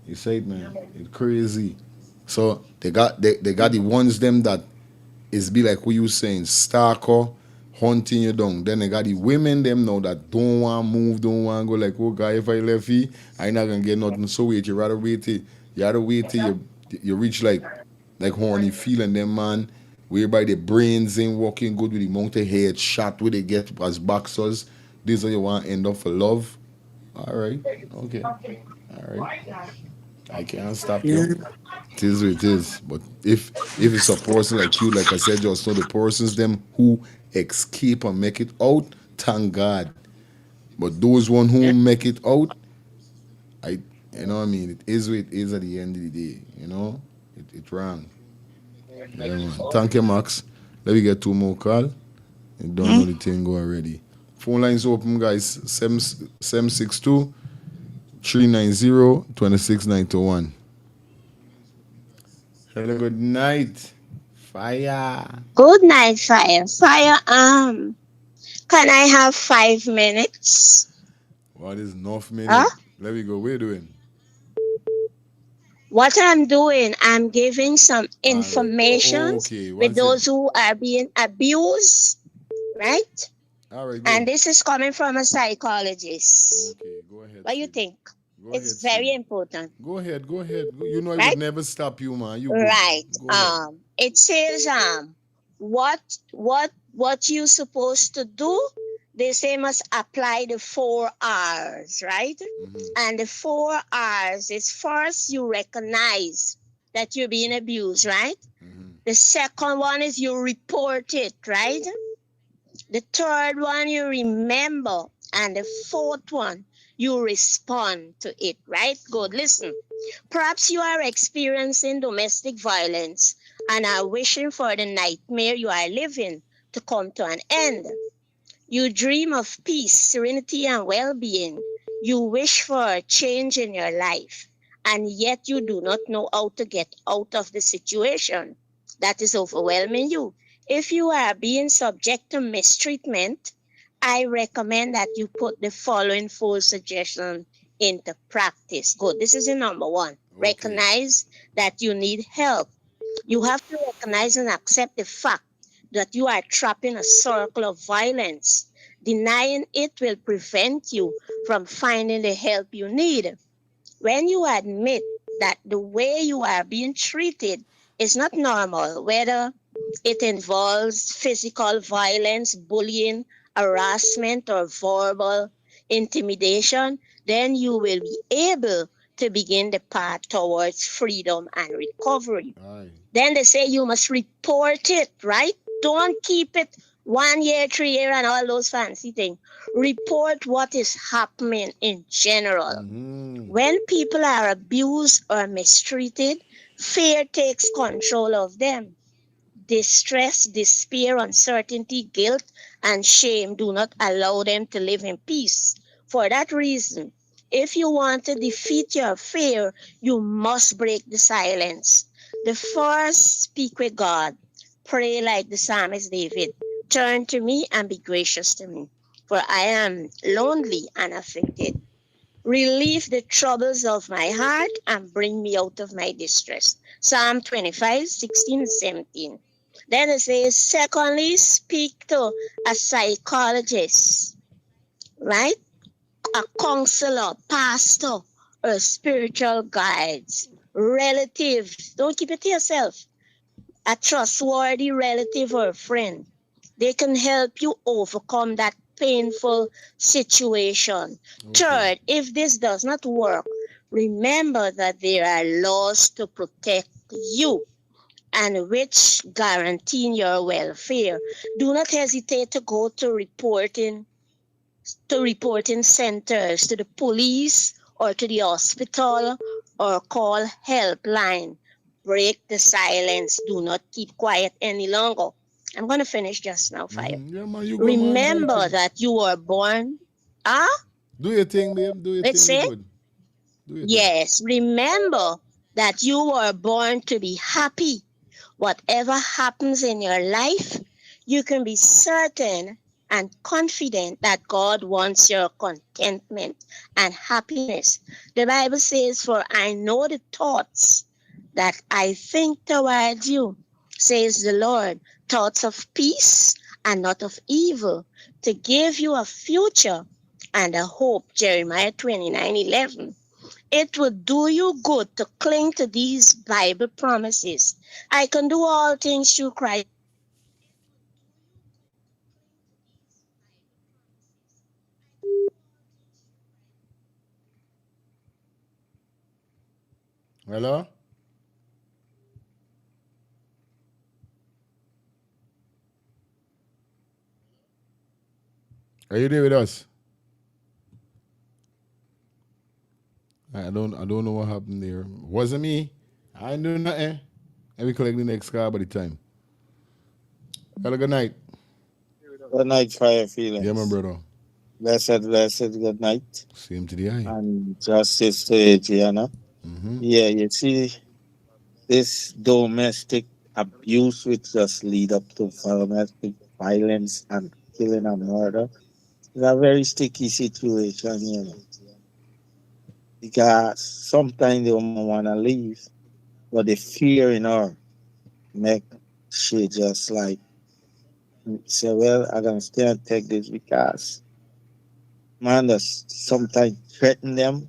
You say it, man. It's crazy. So they got the ones them that is be like what you saying, stalker, hunting you down. Then they got the women them now that don't want move, don't want go like, oh guy, if I left here, I not gonna get nothing. So wait, you rather wait till you reach like horny feeling them man, whereby the brains ain't working good with the mountain head shot where they get as boxers. This is you want to end up for love. Alright, okay. Alright. I can't stop you. yeah, It is what it is. But if it's a person like you, like I said, just know the persons them who escape and make it out, thank God. But those one who yeah, make it out, I you know what I mean, it is what it is at the end of the day, you know? It wrong. Yeah man. Thank you, Max. Let me get two more call. You don't know hmm? the thing go already. Phone lines open guys. 762 390 2691. Hello, good night. Fire. Good night, Fire. Fire, can I have 5 minutes? What is enough Huh? minute? Let me go. What you doing? What I'm doing, I'm giving some All right. informations Okay. with One those second. who are being abused, right? All right. And Go. this is coming from a psychologist. Okay. Go ahead, What do you sweetie. think? Go It's ahead, very sweetie. important, Go ahead. Go ahead. You know I would right? never stop you, man. You good. Right. Go ahead. It says what what you supposed to do. They say must apply the 4 R's, right? Mm-hmm. And the 4 R's is first you recognize that you're being abused, right? Mm-hmm. The second one is you report it, right? The third one you remember, and the fourth one you respond to it, right? Good. Listen. Perhaps you are experiencing domestic violence and are wishing for the nightmare you are living to come to an end. You dream of peace, serenity, and well being. You wish for a change in your life, and yet you do not know how to get out of the situation that is overwhelming you. If you are being subject to mistreatment, I recommend that you put the following 4 suggestions into practice. Good. This is the number one. Okay. Recognize that you need help. You have to recognize and accept the fact that you are trapped in a circle of violence. Denying it will prevent you from finding the help you need. When you admit that the way you are being treated is not normal, whether it involves physical violence, bullying, harassment, or verbal intimidation, then you will be able to begin the path towards freedom and recovery. Aye. Then they say you must report it, right? Don't keep it 1 year, 3 year, and all those fancy things. Report what is happening in general. Mm-hmm. When people are abused or mistreated, fear takes control of them. Distress, despair, uncertainty, guilt, and shame do not allow them to live in peace. For that reason, if you want to defeat your fear, you must break the silence. The first, speak with God. Pray like the psalmist David. Turn to me and be gracious to me. for I am lonely and afflicted. Relieve the troubles of my heart and bring me out of my distress. Psalm 25:16 and 17. Then it says, secondly, speak to a psychologist, right? A counselor, pastor, or spiritual guides, relatives. Don't keep it to yourself. A trustworthy relative or friend. They can help you overcome that painful situation. Okay. Third, if this does not work, remember that there are laws to protect you and which guarantee your welfare. Do not hesitate to go to reporting centers, to the police or to the hospital, or call helpline. Break the silence. Do not keep quiet any longer. I'm going to finish just now, Fire. Yeah, man, you go, man. Do your Remember thing. that you were born. Ah, Do your thing, babe. Do your let's thing. You say, good. Do your thing. yes, remember that you were born to be happy. Whatever happens in your life, you can be certain and confident that God wants your contentment and happiness. The Bible says, for I know the thoughts that I think towards you, says the Lord, thoughts of peace and not of evil, to give you a future and a hope. Jeremiah 29:11. It will do you good to cling to these Bible promises. I can do all things through Christ. Hello? Are you there with us? I don't know what happened there. Wasn't me. I ain't doing nothing. And we collect the next car by the time. Have a good night. Good night, Fire Yeah, my Feelings. brother. Blessed, good night. Same to the eye. And justice to Adriana. Mm-hmm. Yeah, you see, this domestic abuse which just lead up to domestic violence and killing and murder is a very sticky situation, you know. Because sometimes the woman wanna leave, but the fear in her make she just like say, well, I'm gonna stay and take this because man just sometimes threaten them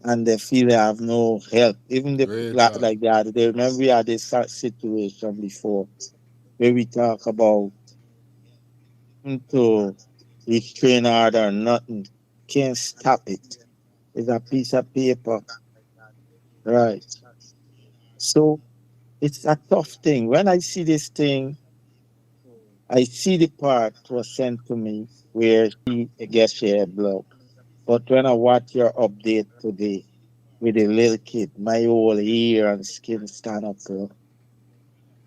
and they feel they have no help. Even the Great like, talk. like that, they remember we had this situation before where we talk about to restrain order or nothing. Can't stop it. It's a piece of paper. Right. So it's a tough thing. When I see this thing, I see the part was sent to me where I guess she had blood. But when I watch your update today with a little kid, my whole hair and skin stand up, bro.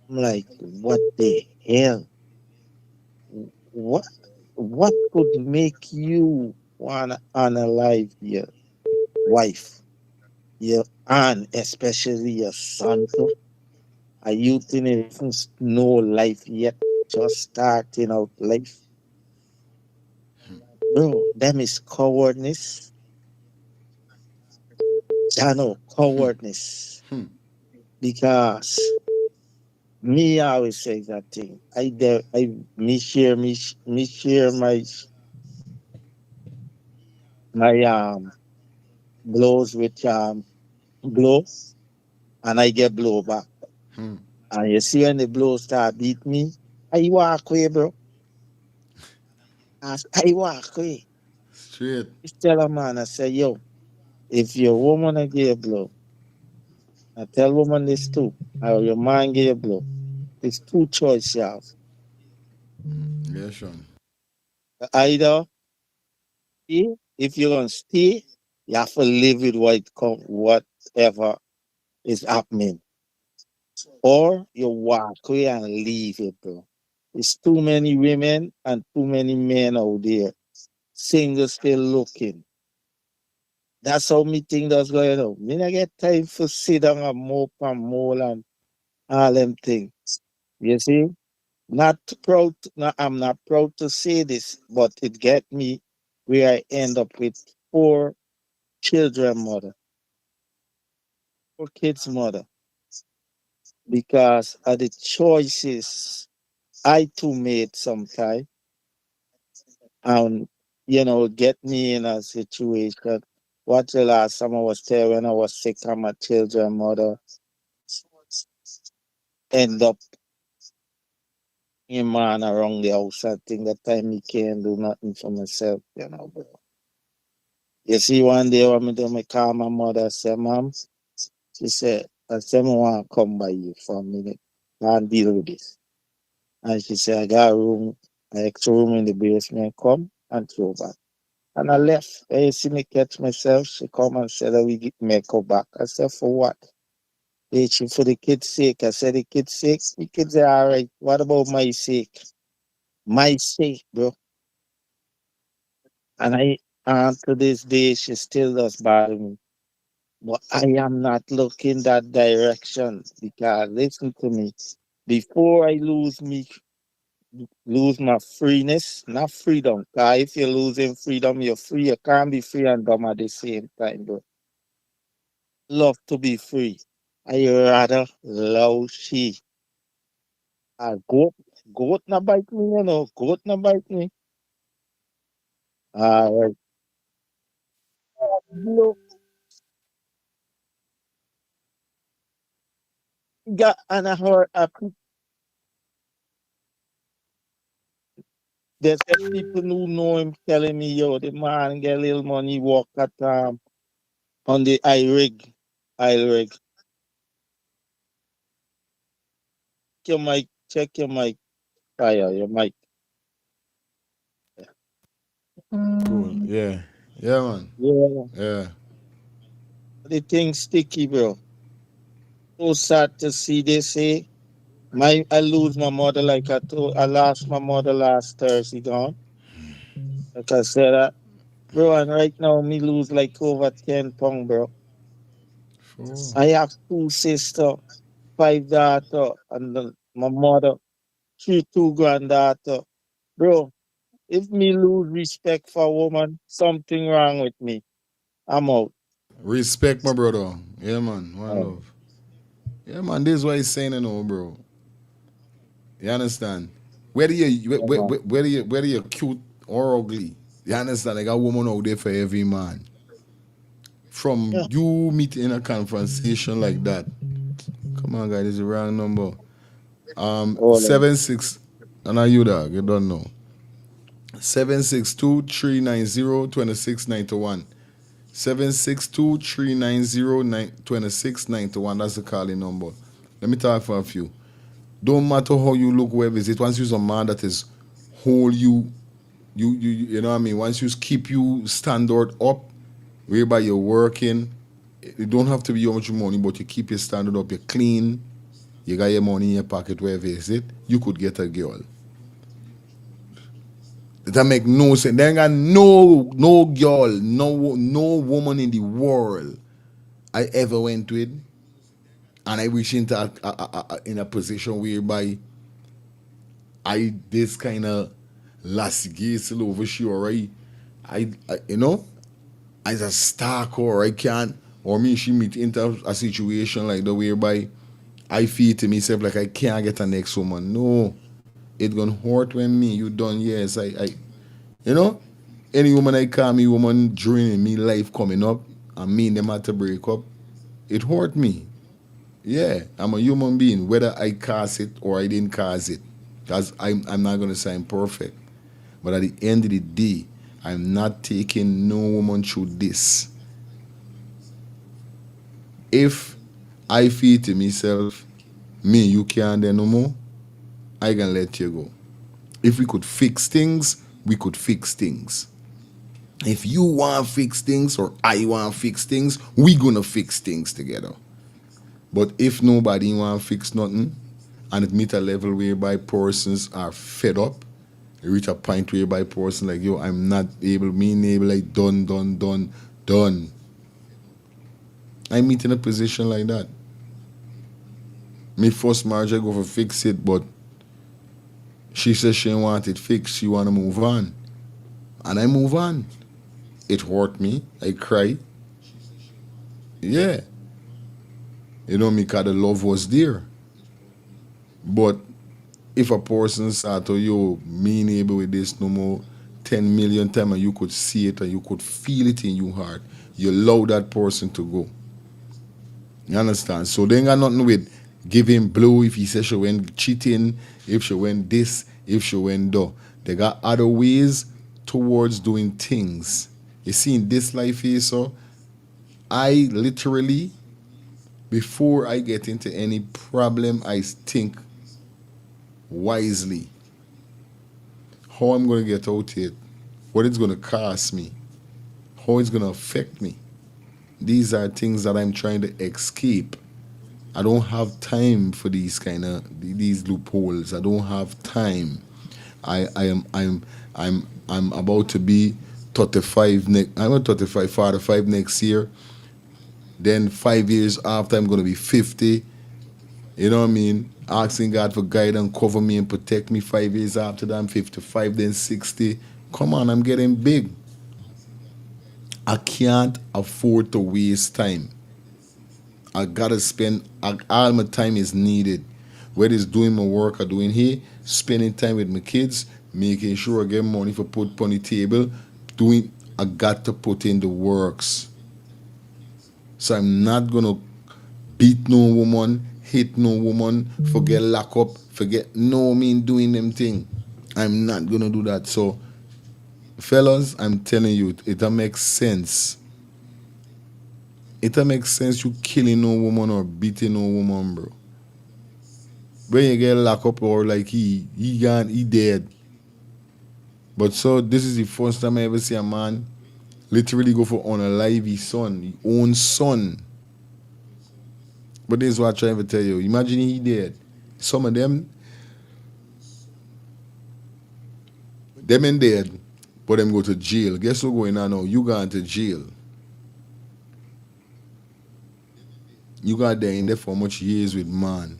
I'm like, what the hell? What what could make you wanna unalive your wife, your aunt, especially your son too? A youth in it no life yet, just starting out life. Bro, them is cowardness. I know cowardness. Because me I always say that thing. I me share me share my blows with blow and I get blow back. Hmm. And you see when the blow start beat me, I walk away, bro. As I walk away. Straight. I tell a man, I say, yo, if your woman a give a blow, I tell woman this too, or your man give a blow. It's two choice you have. Yeah, Sean. Either if you're gonna stay, you have to live with whatever is happening. Or you walk away and leave it, bro. It's too many women and too many men out there. Single still looking. That's how me think that's going on. Me not get time for sit down and mope and mole and all them things. You see? Not proud. I'm not proud to say this, but it get me where I end up with four children mother, four kids mother, because of the choices I too made sometime, and get me in a situation. What the last time I was there when I was sick, and my children mother end up in man around the house. I think that time me can't do nothing for myself, bro. You see, one day when me call my mother, I say, Mom, she said, I said, I want to come by you for a minute and deal with this. And she said, I got a room, an extra room in the basement, come and throw back. And I left. And you see me catch myself, she come and said that we get make back. I said, for what? She for the kids' sake. I said, the kids' sake? The kids are all right. What about my sake? My sake, bro. And to this day, she still does bother me. But I am not looking that direction because listen to me. Before I lose my freeness, not freedom. Cause if you're losing freedom, you're free. You can't be free and dumb at the same time, bro. Love to be free. I rather love she. Goat na bite me, Goat na bite me. Alright. Look, got and I heard there's some people who know him telling me, yo, the man get little money, walk at on the I rig. Check your mic, fire, your mic. Cool. Yeah. Yeah, man. Yeah, Yeah. the thing sticky, bro. So sad to see they say I lose my mother like I lost my mother last Thursday gone. Like I said that. Bro, and right now me lose like over 10 pounds, bro. Sure. I have two sister, five daughter, and my mother, two granddaughter. Bro, if me lose respect for a woman, something wrong with me. I'm out. Respect, my brother. Yeah, man. One Oh, love. Yeah, man. This is what he's saying, bro. You understand? Whether you're cute or ugly, you understand? Like a woman out there for every man. From yeah. you meeting in a conversation like that. Come on, guys, this is the wrong number. Hold on. 76. And are you dog? You don't know. 762-390-2691. 762-390-2691. That's the calling number. Let me talk for a few. Don't matter how you look, where visit. Once you're a man that is hold you know what I mean. Once you keep you standard up, whereby you're working, it don't have to be how much money, but you keep your standard up. You're clean. You got your money in your pocket, wherever is it. You could get a girl. That make no sense. There ain't got no girl, no woman in the world I ever went with, and I reach into in a position whereby I this kind of last gates over sure I as a stalker or I can't or me she meet into a situation like that whereby I feel to myself like I can't get a next woman. No, it gonna hurt when me you done yes you know any woman I call me woman during me life coming up and me and them had to break up, it hurt me. Yeah, I'm a human being, whether I cause it or I didn't cause it. Because I'm not going to say I'm perfect. But at the end of the day, I'm not taking no woman through this. If I feel to myself, me, you can't there no more, I can let you go. If we could fix things, we could fix things. If you want to fix things or I want to fix things, we going to fix things together. But if nobody want to fix nothing, and it meet a level whereby persons are fed up, you reach a point whereby person like yo, I'm not able, me able like done. I meet in a position like that. Me first marriage I go for fix it, but She says she want it fixed. She want to move on. And I move on. It hurt me. I cry. Yeah. You know me because the love was there. But if a person start to you mean able with this no more 10 million times and you could see it and you could feel it in your heart, you allow that person to go. You understand? So they ain't got nothing with giving blow if he says she went cheating, if she went this, if she went that. They got other ways towards doing things. You see, in this life here, so I literally, before I get into any problem, I think wisely how I'm going to get out it, what it's going to cost me, how it's going to affect me. These are things that I'm trying to escape. I don't have time for these kind of these loopholes. I don't have time. I'm about to be 35 I'm at 35 45 next year. Then 5 years after I'm gonna be 50. You know what I mean? Asking God for guidance, cover me and protect me. 5 years after that, I'm 55, then 60. Come on, I'm getting big. I can't afford to waste time. I gotta spend all my time is needed. Whether it's doing my work or doing here, spending time with my kids, making sure I get money for put on the table, doing I got to put in the works. So I'm not gonna beat no woman, hit no woman, forget lock up, forget no mean doing them thing. I'm not gonna do that. So fellas, I'm telling you, it makes sense. It makes sense you killing no woman or beating no woman, bro. When you get locked up or like he gone, he dead. But so this is the first time I ever see a man literally go for unalive his son, his own son. But this is what I'm trying to tell you. Imagine he dead. Some of them ain't dead, but them go to jail. Guess what's going on now? You going to jail. You got there in there for much years with man.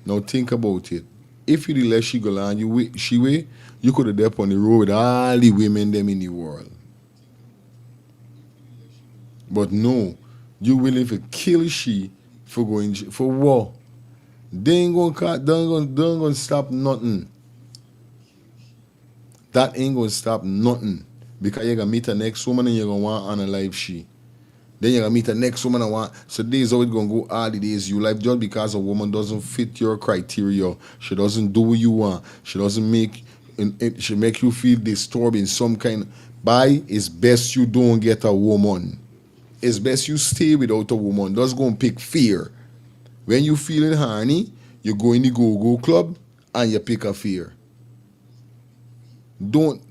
Now think about it. If you let she go and she way, you could have there on the road with all the women them in the world. But no, you willing to kill she for going for war. They ain't gonna stop nothing. That ain't gonna stop nothing. Because you're gonna meet the next woman and you're gonna want on a life she. Then you're gonna meet the next woman and want so this is how it's gonna go all the days you life just because a woman doesn't fit your criteria. She doesn't do what you want. She doesn't make she make you feel disturbed in some kind. By it's best you don't get a woman. It's best you stay without a woman. Just go and pick fear. When you feeling horny, you go in the go-go club and you pick a fear. Don't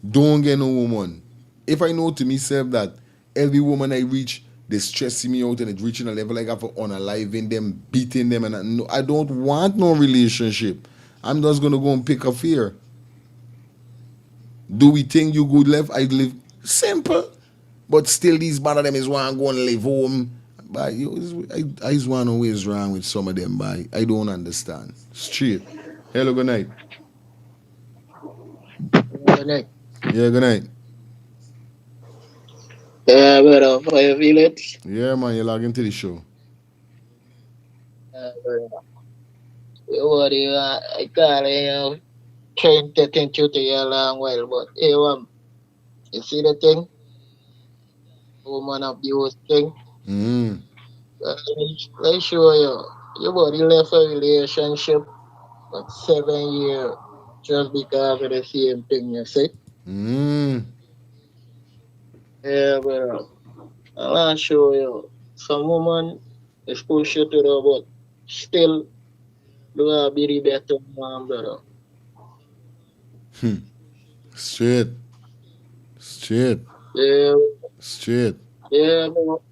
don't get no woman. If I know to myself that every woman I reach, they stressing me out and it's reaching a level like I have to unaliving them, beating them, and I don't want no relationship. I'm just gonna go and pick a fear. Do we think you good left? I live simple. But still these man of them is want to go and live home. But I just want to know what is wrong with some of them, boy. I don't understand. Straight. Hello, good night. Connect. Yeah, good night. Yeah, brother, how you feel it? Yeah, man, you log into the show. Brother. You worry, I can't, trying to think you to you a long while, but you see the thing? Woman abuse thing? Mm. Uh, let me show you. Your body left a relationship for 7 years just because of the same thing, you see? Mm. Yeah, brother. I want to show you. Some woman is push you to the but still do a be the better man, brother. Hmm. Straight. Straight. Yeah, Straight. yeah, brother.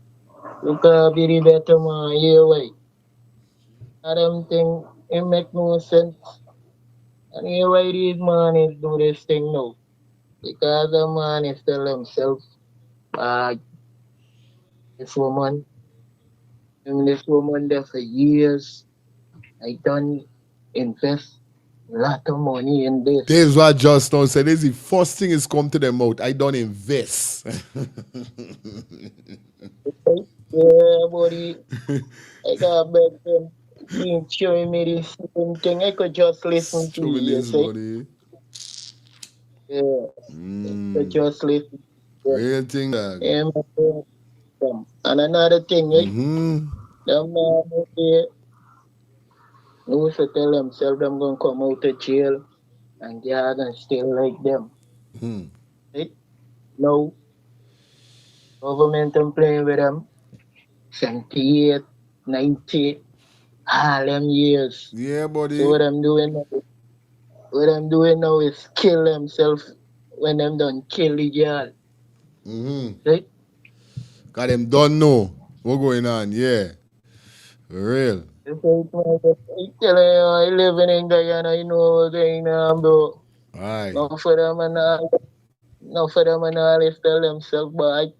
Look a be the better man, yeah, wait. I don't think it make no sense. And here why these man is do this thing now. Because the man is tell himself, uh, this woman, this woman there for years. I done invest. lot of money in this. This is what Just now said. This is the first thing is come to them out. I don't invest. Yeah, buddy. I got back them. Been showing me the same thing. I could just listen to Show me you, you this, see? buddy. Yeah, I could just listen to them. Real thing, dog. Yeah, my friend. And another thing, them man there, no to tell themselves them gonna come out of jail and they are gonna still like them. Right? No, government I'm playing with them. 78, 90, all them years. Yeah, buddy. So what I'm doing now is kill themselves when them done kill the girl. Right? Cause them don't know what going on, yeah. For real. I tell you, I live in Guyana, I know what's going on, bro. Aye. Not for them and all, they tell themselves, but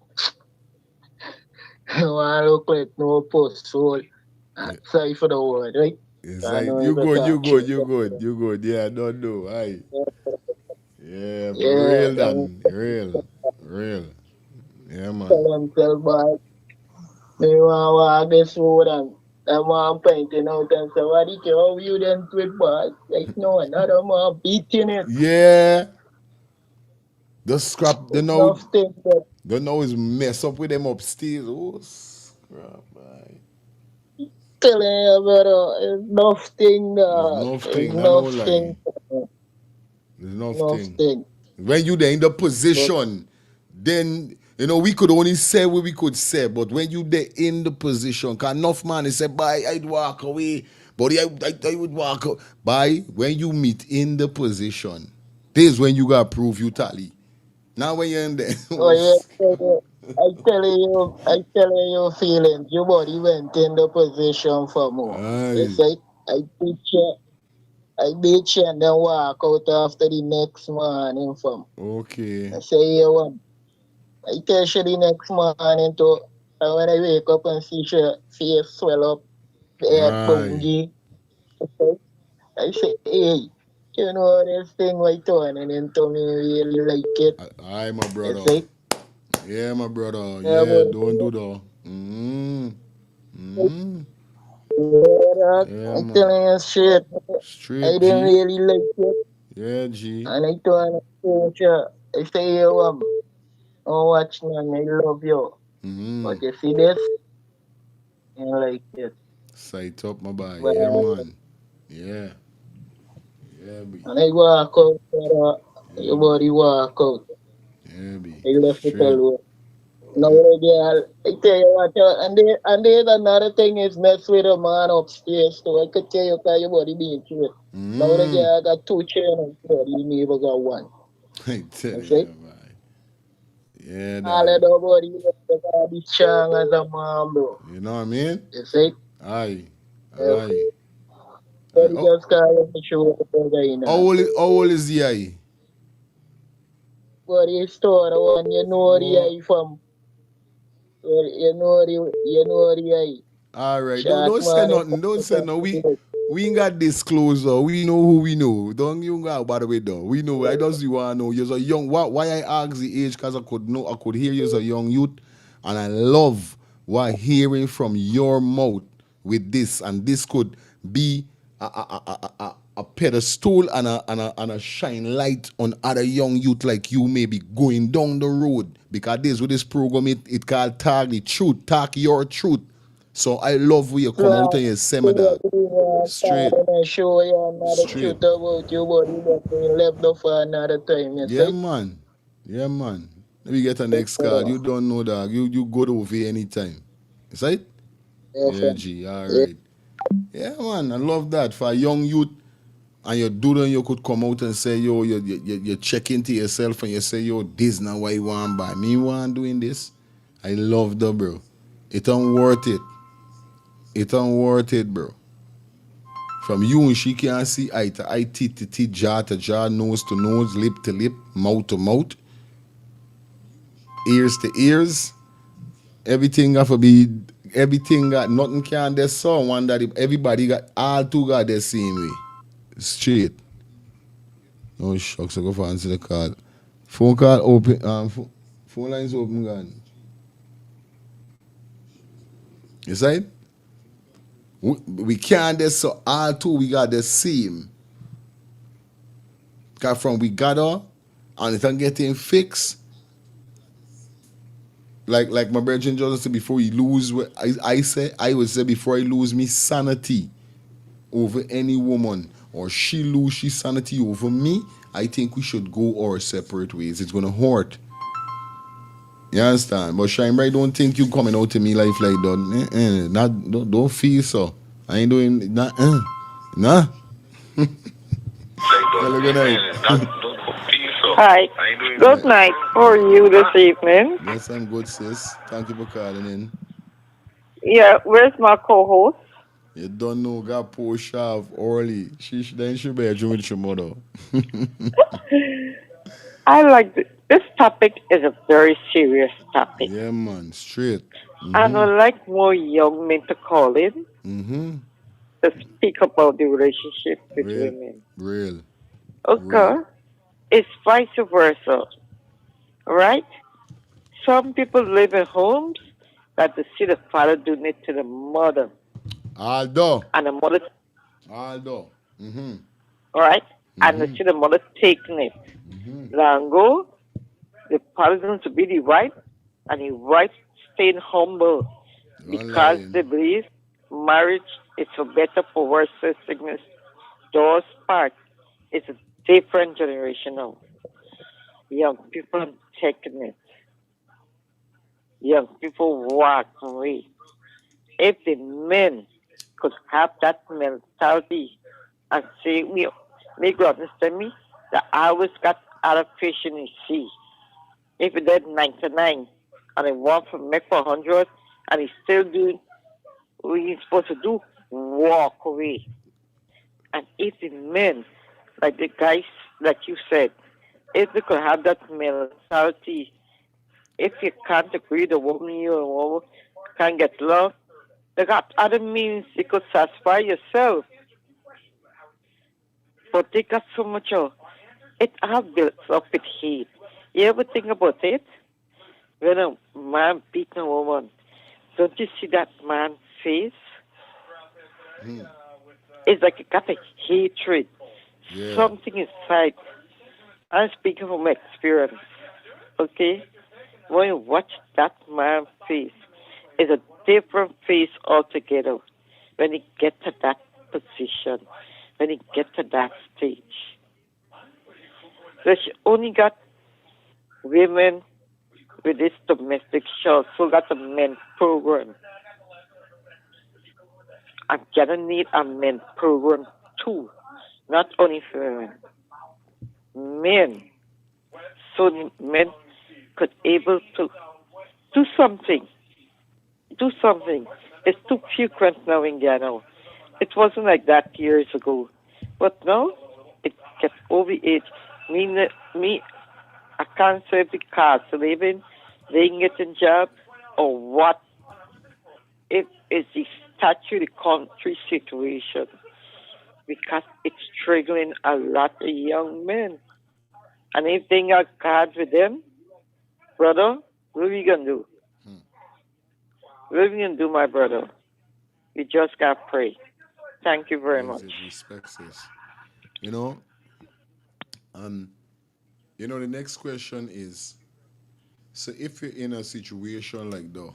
I want to look like no post soul. Sorry for the word, right? It's like, you good. Yeah, I don't know. Aye. Yeah, for real, Dan. Real. Yeah, man. Tell themselves, but they want to walk this road and them want painting out and say, what did you, how you then tweet, but like, no, another man beating it. Yeah. The scrap, they know. Enough things that They know is mess up with them upstairs. Oh, scrap, aye. telling you, brother, it's nothing, There's nothing. There's nothing. When you there in the position, then you know we could only say what we could say. But when you there in the position, cause enough man is say, "Bye, I'd walk away," but I would walk out. Bye. When you meet in the position, this is when you gotta prove you tally. Now when you're in there, oh yeah, I telling you feelings. Your body went in the position for more. It's like I beat you and then walk out after the next morning from. Okay. I say you I tell you the next morning to and when I wake up and see your face swell up, head bungy. I say, hey, you know this thing right on and then tell me really like it. Aye, my brother. You see? Yeah, my brother. Yeah, Yeah, but- don't do that. Yeah, I'm telling you straight. Straight, I didn't G. really like it. Yeah, G. And I told him, I say, yo, don't watch man, I love you. But you see this? I like it. Sight up, my boy. Well, Yeah, man. Yeah. Yeah, be. And I walk out, your body walk out. Yeah, be. I left it Straight. alone. Now, girl, I tell you what, and there's another thing is mess with a man upstairs too. I could tell you because your body being true. Now the girl got 2 children, you never got 1. I tell That's you, it. man. Yeah, All of dog. the body gotta be strong as a man, bro. You know what I mean? You see? Aye. Yeah. Aye. But Oh, just call the show you know. how old is the eye? But it's store the one you know the eye from. You know the eye. All right. Short Don't say man, nothing. Don't say no. We ain't got disclosure. We know who we know. Don't you got by the way though. We know. I just want to know. You're a young. Why I ask the age? Cause I could hear you as a young youth, and I love what hearing from your mouth with this, and this could be a pedestal and a shine light on other young youth like you maybe going down the road, because this with this program it called Talk the Truth, Talk Your Truth. So I love when you come out and you say me that. Straight. I show you another Straight. truth about your body that we left off for another time. You Yeah, see? man. Yeah, man. Let me get a next card. You don't know that. You go over here anytime. Is that it? Yeah, G. All right. Yeah, man. I love that. For a young youth and you're doing, you could come out and say, yo, you check into yourself and you say, yo, this now why you want buy. Me want doing this. I love that, bro. It ain't worth it. It ain't worth it, bro. From you and she can't see eye to eye, teeth to teeth, jaw to jaw, nose to nose, lip to lip, mouth to mouth, ears to ears. Everything got to be, everything got, nothing can, there's someone that everybody got, all two got the same way. Straight. No shucks, I go for answer the call. Phone call open. Phone lines open, gone. You see? We can't just so all two we got the same. Cause from we got her and it ain't getting fixed. Like my brother Joseph said before he lose I would say before I lose me sanity over any woman or she lose she sanity over me, I think we should go our separate ways. It's gonna hurt. You understand? But Shine Bright don't think you coming out to me life like that. Not don't feel so. I ain't doing that. Nah. Hello, good night. Hi. Good night for you this evening. Yes, I'm good, sis. Thank you for calling in. Yeah, where's my co-host? You don't know, got poor shav early. Then she bedroom with your mother. I like this topic is a very serious topic. Yeah, man, straight. And I would like more young men to call in Mm-hmm. to speak about the relationship with Real, women. real, Okay, real. it's vice versa, right? Some people live in homes that they see the father doing it to the mother, Aldo. and the mother, Aldo. Mm-hmm. all right, and they Mm-hmm. see the mother taking it. Mm-hmm. Lango, the father going to be the right, and the right staying humble because they Online. believe marriage is for better, for worse, sickness, those part. It's a different generation now. Young people are taking it. Young people walk away. If the men could have that mentality and say, me go understand me, that I always got other fish in the sea. If he did 99 and he want to make for 100 and he's still doing what he's supposed to do, walk away. And if the men, like the guys that you said, if they could have that mentality, if you can't agree the woman you and woman can't get love, they got other means you could satisfy yourself. But they got so much of it all built up with hate. You ever think about it? When a man beats a woman, don't you see that man's face? It's like he got a hatred. Yeah. Something inside. I'm speaking from experience. Okay? When you watch that man's face, it's a different face altogether when he get to that position, when he get to that stage. So she only got women with this domestic show, so got a men program. I'm gonna need a men program too, not only for women. Men, so the men could able to do something. Do something. It's too frequent now in Ghana. It wasn't like that years ago. But now, it gets over age. Me, I can't serve the cost of living, they ain't getting job, or what. It is the statue, the country situation. Because it's triggering a lot of young men. And if they got cards with them, brother, what are you gonna do? What are you gonna do, my brother? You just gotta pray. Thank you very Praise much. it, respect sis. You know, um, the next question is, so if you're in a situation like that,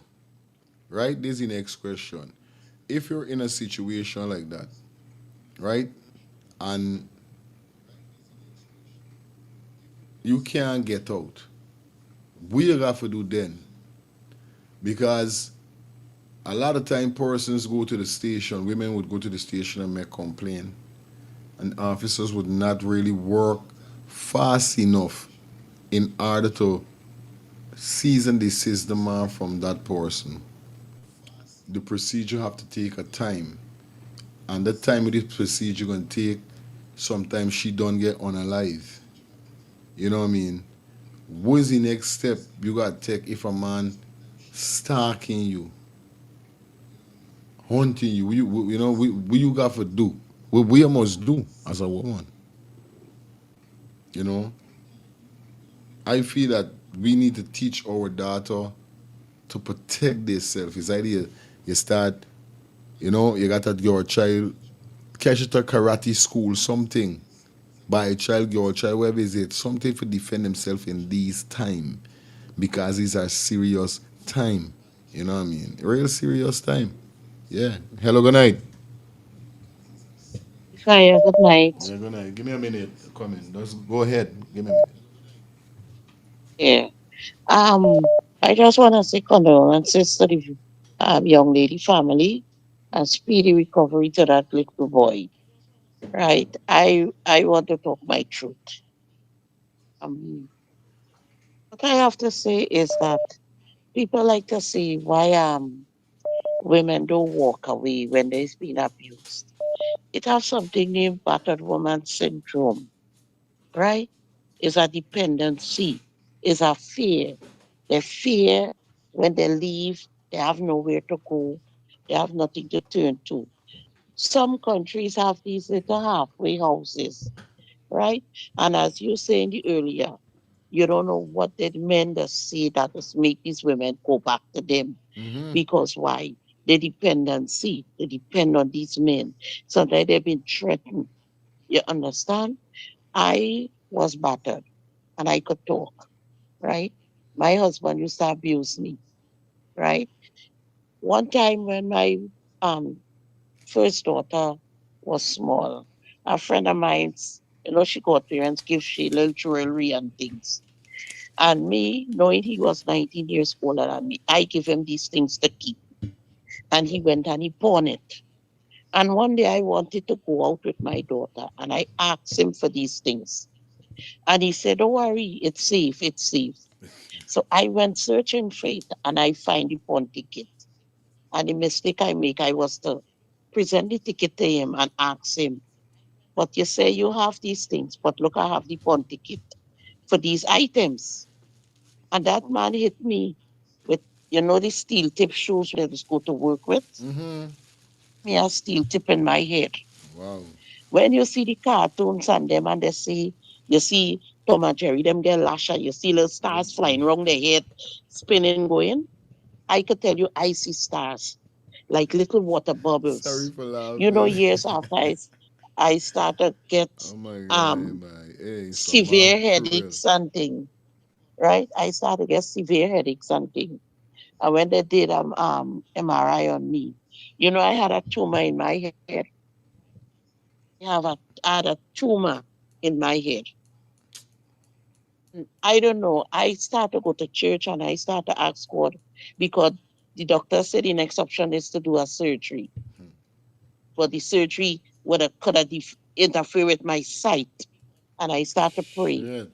right? This is the next question. If you're in a situation like that, right? And you can't get out, what you have to do then? Because a lot of time persons go to the station, women would go to the station and make complaint, and officers would not really work fast enough in order to cease and desist the man from that person. The procedure have to take a time, and that time with this procedure gonna take, sometimes she don't get unalive. You know what I mean? What's the next step you gotta take if a man stalking you, hunting you? What you got to do? What we must do as a woman? You know, I feel that we need to teach our daughter to protect themselves. It's idea you start, you got to your child catch it to karate school, something. By a child, your child, wherever is it, something to defend themselves in these time. Because these are serious time. You know what I mean? Real serious time. Yeah. Hello, good night. Fire, good night. Yeah, good night. Give me a minute. Coming. Just go ahead. Give me a minute. Yeah. I just want to say condolences to the young lady family and speedy recovery to that little boy. Right. I want to talk my truth. Um, what I have to say is that people like to see why women don't walk away when there's been abused. It has something named battered woman syndrome, right? It's a dependency, it's a fear. They fear when they leave, they have nowhere to go, they have nothing to turn to. Some countries have these little halfway houses, right? And as you saying earlier, you don't know what the men that see that is make these women go back to them. Because why? The dependency, they depend on these men. Sometimes they've been threatened. You understand? I was battered and I could talk, right? My husband used to abuse me, right? One time when my um first daughter was small, a friend of mine's, she got parents give she little jewelry and things. And me, knowing he was 19 years older than me, I give him these things to keep. And he went and he pawned it. And one day I wanted to go out with my daughter and I asked him for these things. And he said, don't worry, it's safe, it's safe. So I went searching for it and I find the pawn ticket. And the mistake I make, I was to present the ticket to him and ask him, but you say you have these things, but look, I have the pawn ticket for these items. And that man hit me with, the steel tip shoes we just go to work with. Me a steel tip in my head. Wow. When you see the cartoons and them and they see, you see Tom and Jerry, them get lash and you see little stars flying around their head, spinning, going. I could tell you I see stars like little water Sorry bubbles. for laughing. Years after I started get Oh my God, um man. Hey, some man severe cruel. headaches and things, right? I started to get severe headaches and things. And when they did MRI on me, I had a tumor in my head. I had a tumor in my head. I don't know. I started to go to church and I started to ask God because the doctor said the next option is to do a surgery. But the surgery could have interfere with my sight. And I started to pray. Shit.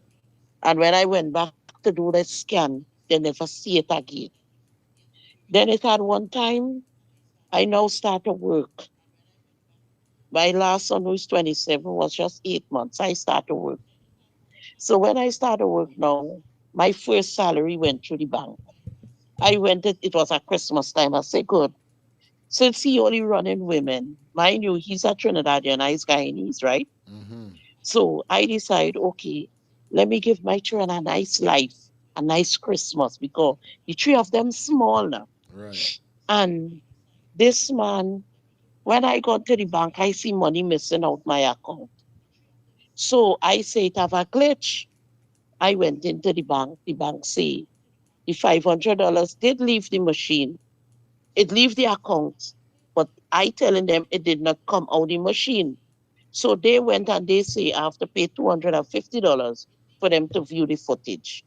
And when I went back to do the scan, they never see it again. Then it had one time, I now start to work. My last son, who is 27, was just 8 months. I started to work. So when I started work now, my first salary went through the bank. I went, it was at Christmas time. I said, good. Since he only running women, mind you, he's a Trinidadian, he's Guyanese, right? So I decide, okay, let me give my children a nice life, a nice Christmas, because the three of them small now. Right. And this man, when I got to the bank, I see money missing out my account. So I say it have a glitch. I went into the bank say the $500 did leave the machine. It leave the account, but I telling them it did not come out the machine. So they went and they say I have to pay $250 for them to view the footage.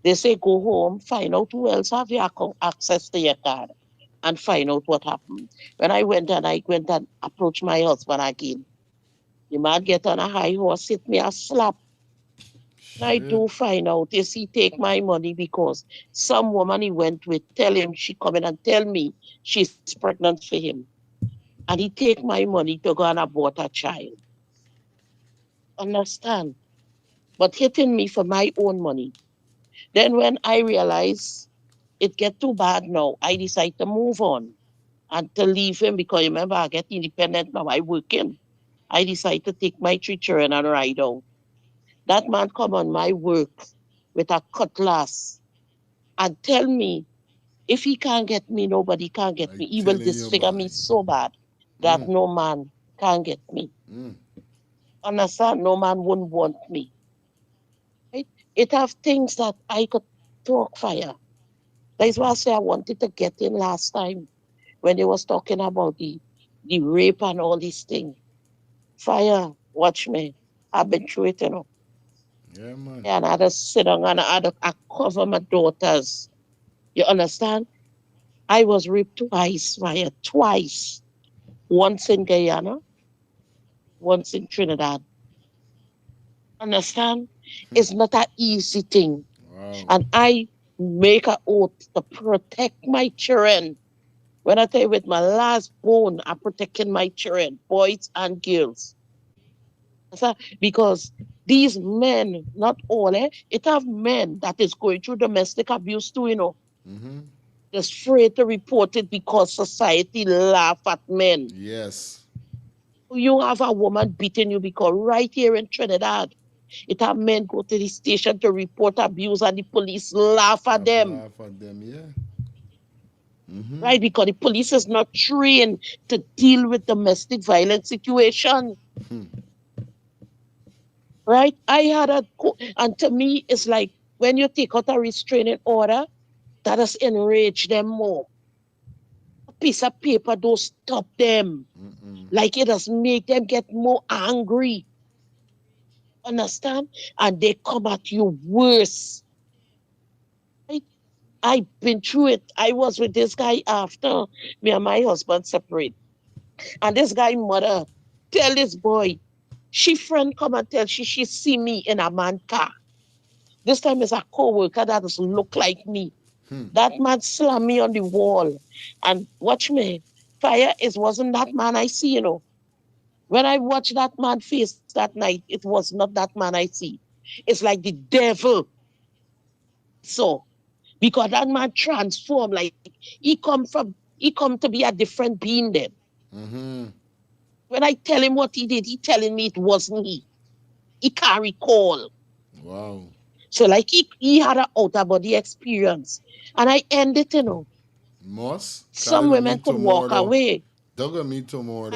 They say go home, find out who else have your account, access to your card, and find out what happened. When I went and approached my husband again. The man get on a high horse, hit me a slap. And I Shit. do find out is he take my money because some woman he went with tell him she come in and tell me she's pregnant for him. And he take my money to go and abort a child. Understand? But hitting me for my own money. Then when I realize it get too bad now, I decide to move on and to leave him because remember I get independent now, I working. I decide to take my three children and ride out. That man come on my work with a cutlass and tell me if he can't get me, nobody can't get me. He will disfigure me so bad that no man can get me. Understand? No man wouldn't want me. Right? It have things that I could talk fire. That's why I say I wanted to get in last time when they was talking about the rape and all these things. Fire, watch me. I've been through it, Yeah, man. And I had to sit down and I cover my daughters. You understand? I was raped twice, fire, twice. Once in Guyana, once in Trinidad. Understand? It's not an easy thing. Wow. And I make an oath to protect my children. When I tell you with my last bone, I'm protecting my children, boys and girls. Because these men, not all, it have men that is going through domestic abuse too. They're afraid to report it because society laugh at men. Yes. You have a woman beating you because right here in Trinidad, it have men go to the station to report abuse and the police laugh at them. Laugh at them, yeah. Right? Because the police is not trained to deal with domestic violence situation. Right? And to me, it's like when you take out a restraining order, that has enraged them more. A piece of paper don't stop them. Like it does make them get more angry. Understand? And they come at you worse. Right? I've been through it. I was with this guy after me and my husband separate. And this guy mother tell this boy, she friend come and tell she see me in a man car. This time it's a co-worker that does look like me. That man slammed me on the wall. And watch me, fire, it wasn't that man I see. When I watched that man face that night, it was not that man I see. It's like the devil. So, because that man transformed, like he come to be a different being then. When I tell him what he did, he telling me it wasn't he. He can't recall. Wow. So like he had an outer body experience. And I end it, Moss? Some women could walk away. Don't me tomorrow.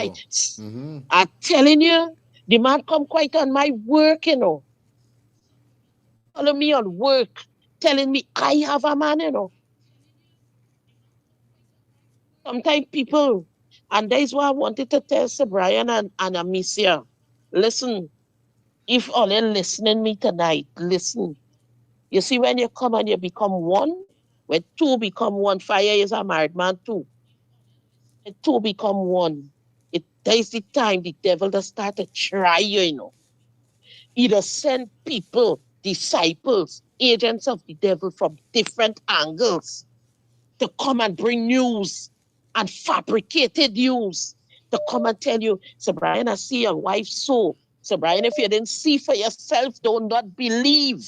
I'm telling you, the man come quite on my work, Follow me on work, telling me I have a man. Sometimes people, and that is why I wanted to tell Sir Brian and Amicia, listen, if all you're listening me tonight, listen. You see, when you come and you become one, when two become one, fire is a married man too. When two become one, that is the time the devil does start to try you. Either send people, disciples, agents of the devil from different angles to come and bring news and fabricated news to come and tell you, Sir Brian, I see your wife so. Sir Brian, if you didn't see for yourself, don't not believe.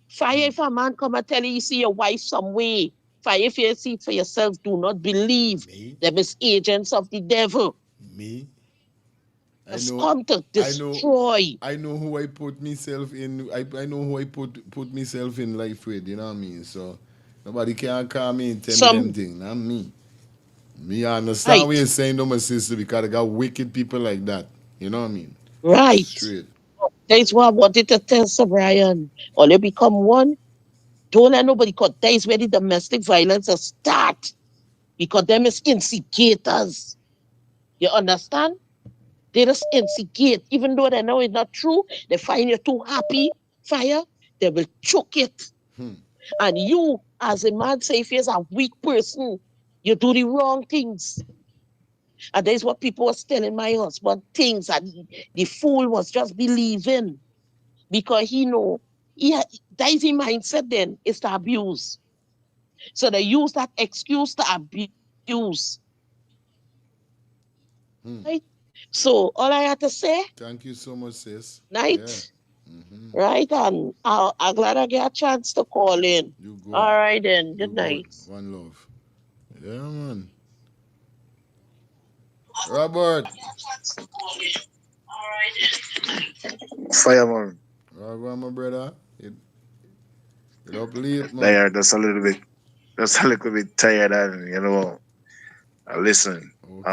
Fire if a man come and tell you see your wife some way. Fire if you see for yourself, do not believe. Them is agents of the devil. Me? Has come to destroy. I know who I put myself in. I know who I put myself in life with. You know what I mean? So nobody can call me and tell me them things. Not me. Me understand what you're saying, though, my sister, because I got wicked people like that. You know what I mean? Right. Straight. That's why I wanted to tell Sir Brian. Or you become one. Don't let nobody cut. That is where the domestic violence will start. Because them is instigators. You understand? They just instigate. Even though they know it's not true, they find you too happy, fire, they will choke it. And you, as a man, say if you're a weak person, you do the wrong things. And that's what people was telling my husband, things that the fool was just believing. Because he know, that is his mindset then, is to abuse. So they use that excuse to abuse. Right? So all I had to say. Thank you so much, sis. Night. Yeah. Right? And I'm glad I get a chance to call in. You good. All right then. Good night. Good. One love. Yeah, man. Robert. Fireman. Well, my brother, it up late, They man. are just a little bit tired, and listen. Okay.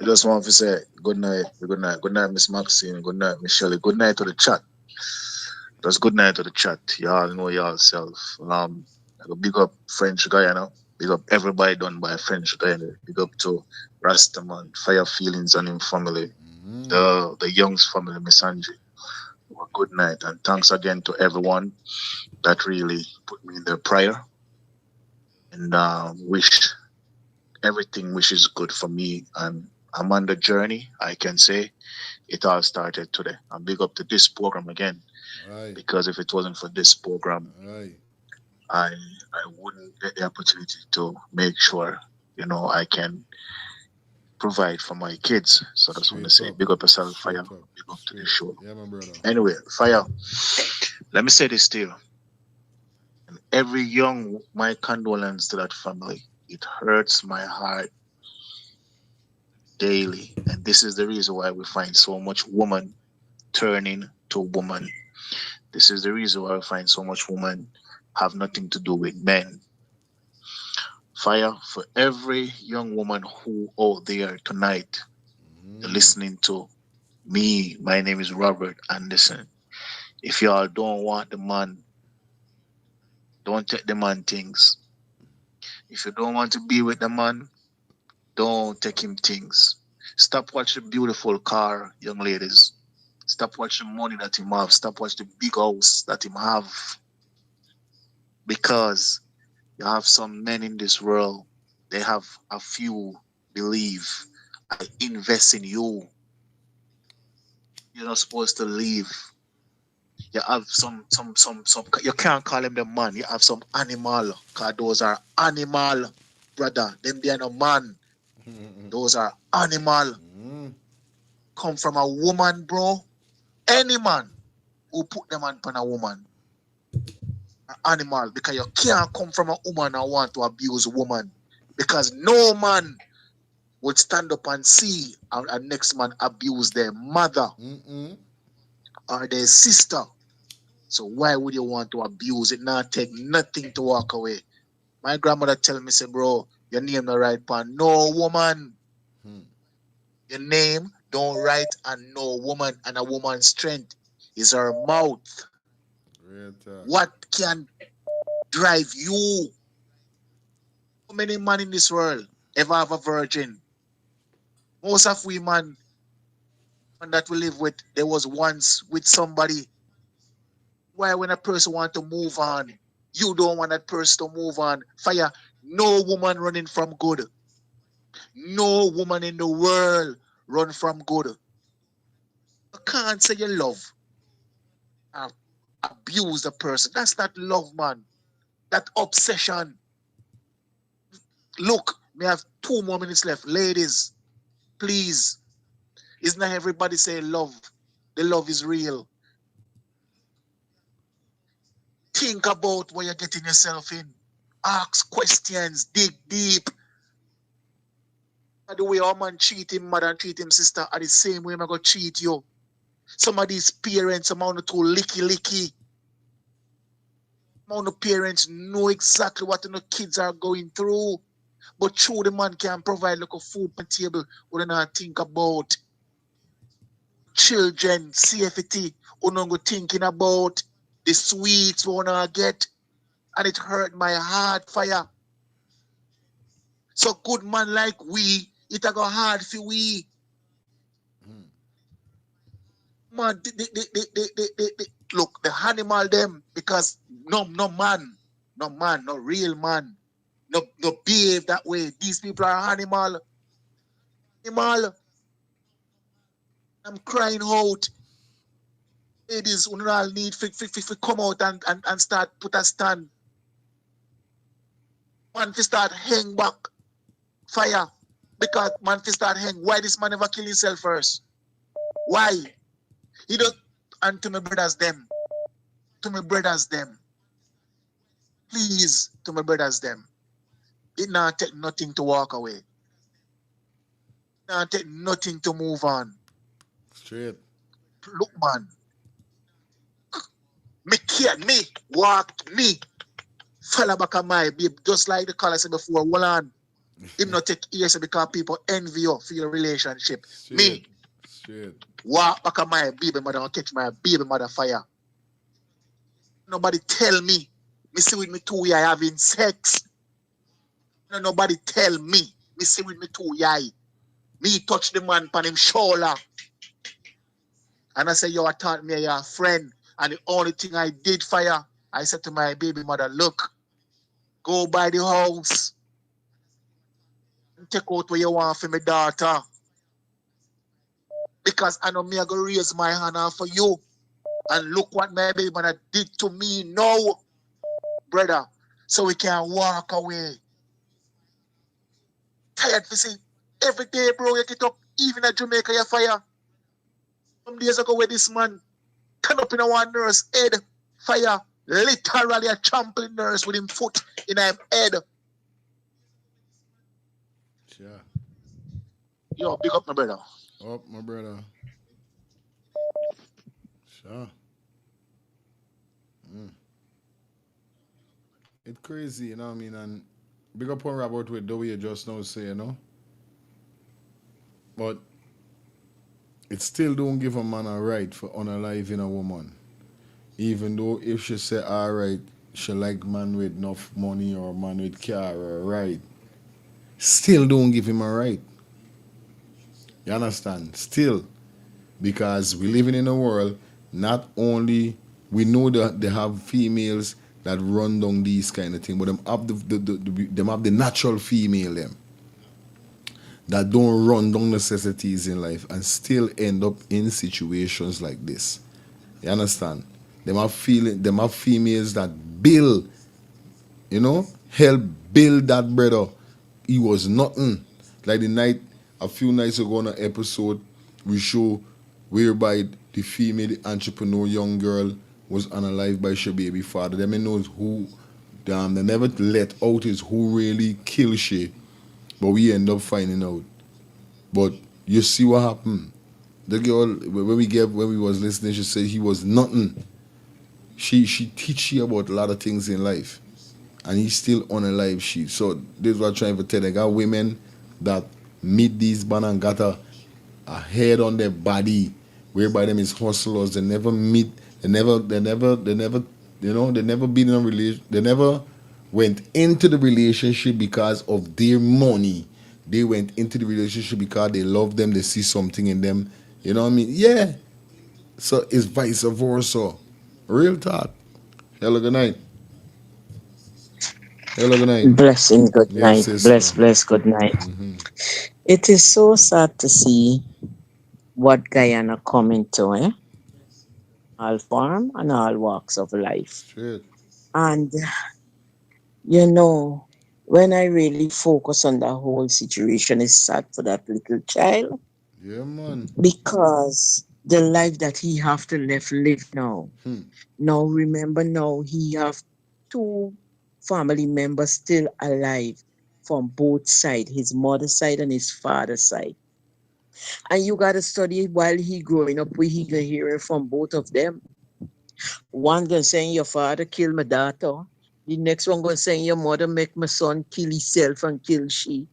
I just want to say good night, Miss Maxine, good night, Miss Shelley, good night to the chat. Just good night to the chat. Y'all know y'all self. I go big up French Guyana. Big up everybody done by French Guyana. Big up to Rastaman, Fire Feelings and him family. The Youngs family, Miss Angie. Well, good night. And thanks again to everyone that really put me in their prayer. And wish everything wishes good for me. And I'm on the journey, I can say. It all started today. I'm big up to this program again. Aye. Because if it wasn't for this program, Aye. I wouldn't get the opportunity to make sure, I can provide for my kids. So I just want to Straight say up. big up yourself, Fire. Straight up. Big up to the Straight. show. Yeah, my brother. Anyway, Fire, let me say this to you. And every young, my condolence to that family. It hurts my heart daily. And this is the reason why we find so much woman turning to woman. This is the reason why we find so much woman have nothing to do with men. Fire for every young woman who out there tonight listening to me. My name is Robert Anderson. If y'all don't want the man, don't take the man things. If you don't want to be with the man, don't take him things. Stop watching beautiful car, young ladies. Stop watching money that him have. Stop watching the big house that him have. Because you have some men in this world, they have a few believe I invest in you. You're not supposed to leave. You have some. You can't call them the man. You have some animal, cause those are animal, brother. Them they are no man. Those are animal. Come from a woman, bro. Any man who put them on a woman, an animal, because you can't come from a woman and want to abuse a woman, because no man would stand up and see a next man abuse their mother or their sister. So why would you want to abuse it? Not take nothing to walk away. My grandmother tell me, say, bro, your name not right pan no woman. Your name don't write on no woman, and a woman's strength is her mouth. What can drive you? How many men in this world ever have a virgin? Most of we man that we live with, there was once with somebody. Why when a person want to move on, you don't want that person to move on? Fire, no woman running from good. No woman in the world run from good. You can't say you love and abuse the person. That's not love, man. That obsession. Look, we have 2 more minutes left. Ladies, please. It's not everybody say love. The love is real. Think about what you're getting yourself in. Ask questions. Dig deep. The way our man treat him mother and treat him sister are the same way I'm going to treat you. Some of these parents, some of the too licky. Some of the parents know exactly what the kids are going through. But true, the man can provide like a food on the table. We don't think about children, safety. We don't thinking about the sweets we want to get. And it hurt my heart, Fire. So good man like we, it a go hard for we. Man, look, the animal them, because no man, no real man, no behave that way. These people are animal. Animal. I'm crying out. Ladies, we all need to come out and start put a stand. Man, to start hang back. Fire. Because man, to start hang. Why this man never kill himself first? Why? He don't. And to my brothers, them. To my brothers, them. Please, to my brothers, them. It not take nothing to walk away. It not take nothing to move on. Straight. Look, man. Me care, me walk, me follow back on my babe, just like the caller said before. Hold on, him not take ears because people envy you for your relationship. Straight. Me Straight. walk back on my baby mother and catch my baby mother fire. Nobody tell me see with me two eye having sex. No, nobody tell me see with me two eye. Me touch the man on him shoulder. And I say, yo, I thought me your friend. And the only thing I did for you, I said to my baby mother, look, go by the house. Take out what you want for my daughter. Because I know me I go raise my hand out for you. And look what my baby mother did to me now, brother. So we can walk away. Tired to see. Every day, bro, you get up. Even at Jamaica, you fire. Some days ago where this man turn up in a one nurse head. Fire. Literally a trampling nurse with him foot in him head. Yeah. Yo, big up my brother. Up, my brother. Sure. Mm. It's crazy, you know what I mean? And big up on Robert with the way you just now say, you know? But it still don't give a man a right for unaliving a woman. Even though if she say, alright, she like man with enough money or man with car or right, still don't give him a right. You understand? Still. Because we living in a world, not only we know that they have females that run down these kind of things, but them have them have the natural female them that don't run down necessities in life and still end up in situations like this. You understand? Them have females that build, help build that brother. He was nothing. Like the night a few nights ago on an episode, we show whereby the female the entrepreneur young girl was unalived by her baby father. Them knows who they never let out is who really killed she, but we end up finding out. But you see what happened. The girl when we was listening, she said he was nothing. She teach you about a lot of things in life, and he's still on a live sheet. So this is what I'm trying to tell. They got women that meet these men and got a head on their body, whereby them is hustlers. They never meet. They never been in a relation. They never went into the relationship because of their money. They went into the relationship because they love them. They see something in them. You know what I mean? Yeah. So it's vice versa. Real talk. Hello, good night. Hello, good night. Blessing, good Yes, night. sister. Bless, good night. It is so sad to see what Guyana coming to, all form and all walks of life. Straight. And you know, when I really focus on the whole situation, it's sad for that little child Yeah, man. because the life that he have to live now. Hmm. Now remember now he have two family members still alive from both sides, his mother's side and his father's side. And you gotta study while he growing up where he gonna hear it from both of them. One gonna say your father killed my daughter. The next one gonna say your mother make my son kill himself and kill she.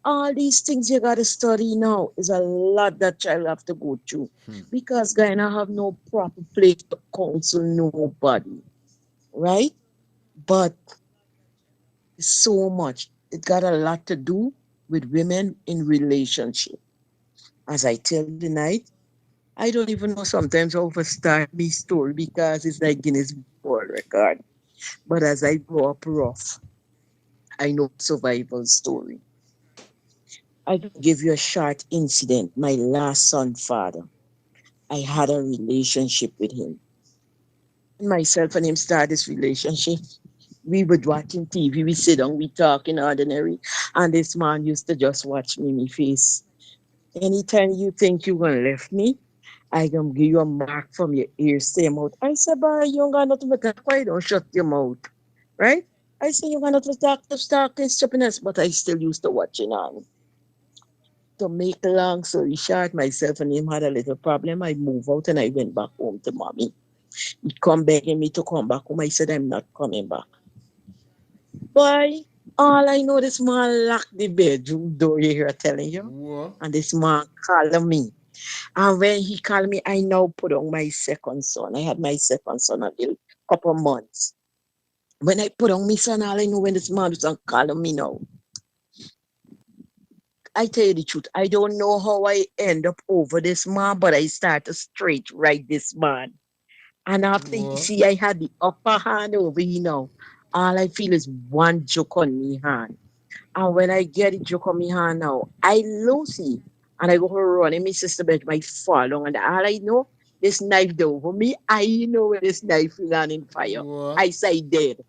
All these things you gotta study now is a lot that child have to go through. Because Guyana have no proper place to counsel nobody. Right? But so much. It got a lot to do with women in relationship. As I tell you tonight, I don't even know sometimes how to start my story because it's like Guinness World Record. But as I grow up rough, I know survival story. I can give you a short incident. My last son father, I had a relationship with him. When myself and him start this relationship, we would watching TV, we sit down, we talking ordinary, and this man used to just watch me face. Anytime you think you're gonna left me, I gonna give you a mark from your ears to your mouth. I said, "Boy, you don't got nothing to talk. Why don't shut your mouth?" Right? I say you got nothing to talk, to start this stupidness, but I still used to watching on. To make a long story short, myself and him had a little problem. I moved out and I went back home to mommy. He come begging me to come back home. I said, I'm not coming back. Boy, all I know, this man locked the bedroom door, you hear telling you? What? And this man called me. And when he called me, I now put on my second son. I had my second son a little couple months. When I put on my son, all I know when this man was calling me now. I tell you the truth, I don't know how I end up over this man, but I start to straight right this man. And after you What? see I had the upper hand over you know, all I feel is one joke on me hand. And when I get the joke on me hand now, I lose it. And I go run in my sister bed, my fall down. And all I know, this knife there over me. I know where this knife land in fire. What? I say dead.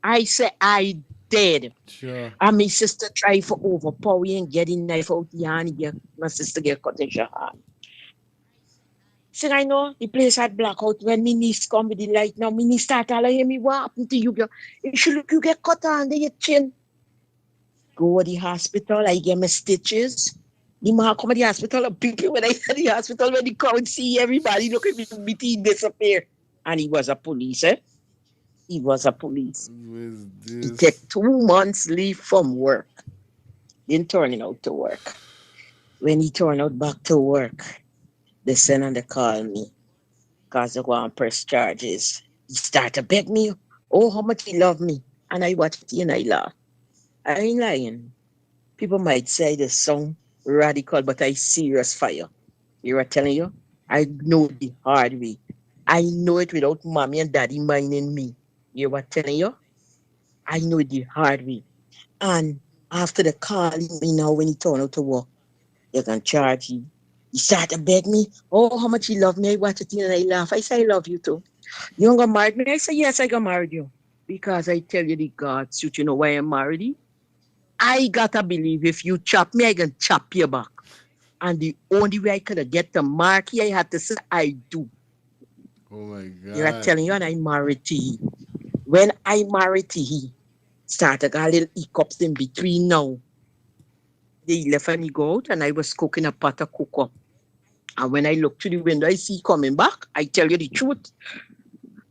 I say I dead. Sure. And my sister try for overpower and get the knife out the hand. My sister get cut in her hand. So I know the place had blackout when my niece come with the light. Now my niece start telling me what happened to you, girl. You should look, you get cut under your chin. Go to the hospital, I get my stitches. The man come to the hospital, and people when I at the hospital, when the crowd see everybody look at me, my teeth disappear. And he was a police, eh? He was a police. Who is He this? take 2 months leave from work. Then turning out to work. When he turned out back to work, the senator called me because they want to press charges. He started to beg me, oh, how much he love me. And I watched it and I laugh. I ain't lying. People might say this song radical, but I serious fire. You are telling you? I know the hard way. I know it without mommy and daddy minding me. You were telling you? I know it the hard way. And after the calling me now when he turned out to work, you can charge him. He started to beg me, oh, how much he love me. I watch it and I laugh. I say, I love you too. You gonna marry me? I say, yes, I gonna marry you. Because I tell you the God suit, you know why I'm married? I gotta believe if you chop me, I can chop you back. And the only way I could get the mark here, I had to say, I do. Oh my You're God. telling you, and I married to he. When I married to he, started a little hiccups in between now. They left and he go out, and I was cooking a pot of cocoa. And when I look through the window, I see he coming back. I tell you the truth.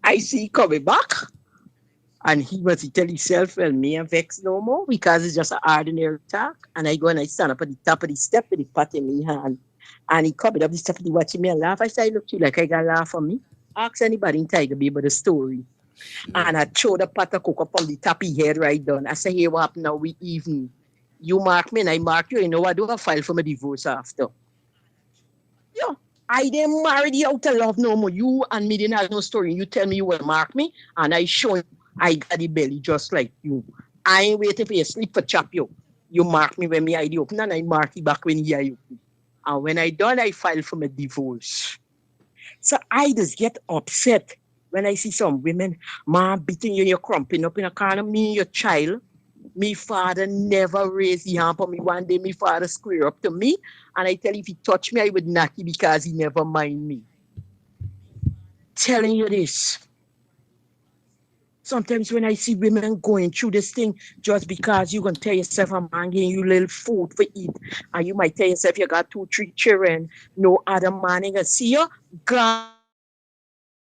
I see he coming back. And he tell himself, well, me and vex no more because it's just an ordinary talk. And I go and I stand up at the top of the step with the pot in my hand. And he coming up the step and he watching me and laugh. I say, look, you like I got laugh on me. Ask anybody in Tiger Bay about the story. Shit. And I throw the pot of cocoa from the top of his head right down. I say, here, what happened now? We even. You mark me and I mark you. You know, I do a file for my divorce after. Yeah. I didn't marry you out of love no more. You and me didn't have no story. You tell me you will mark me, and I show you I got the belly just like you. I ain't waiting for you sleep for chop you. You mark me when me ID open, and I mark you back when you open. And when I done, I file for my divorce. So I just get upset when I see some women, man, beating you and you're crumping up in a corner, me and your child. Me father never raised his hand for me. One day, me father square up to me, and I tell you, if he touch me, I would knock you because he never mind me. Telling you this. Sometimes when I see women going through this thing, just because you can tell yourself a man getting you little food for eat, and you might tell yourself you got 2, 3 children, no other man ain't gonna see you. God can provide for you.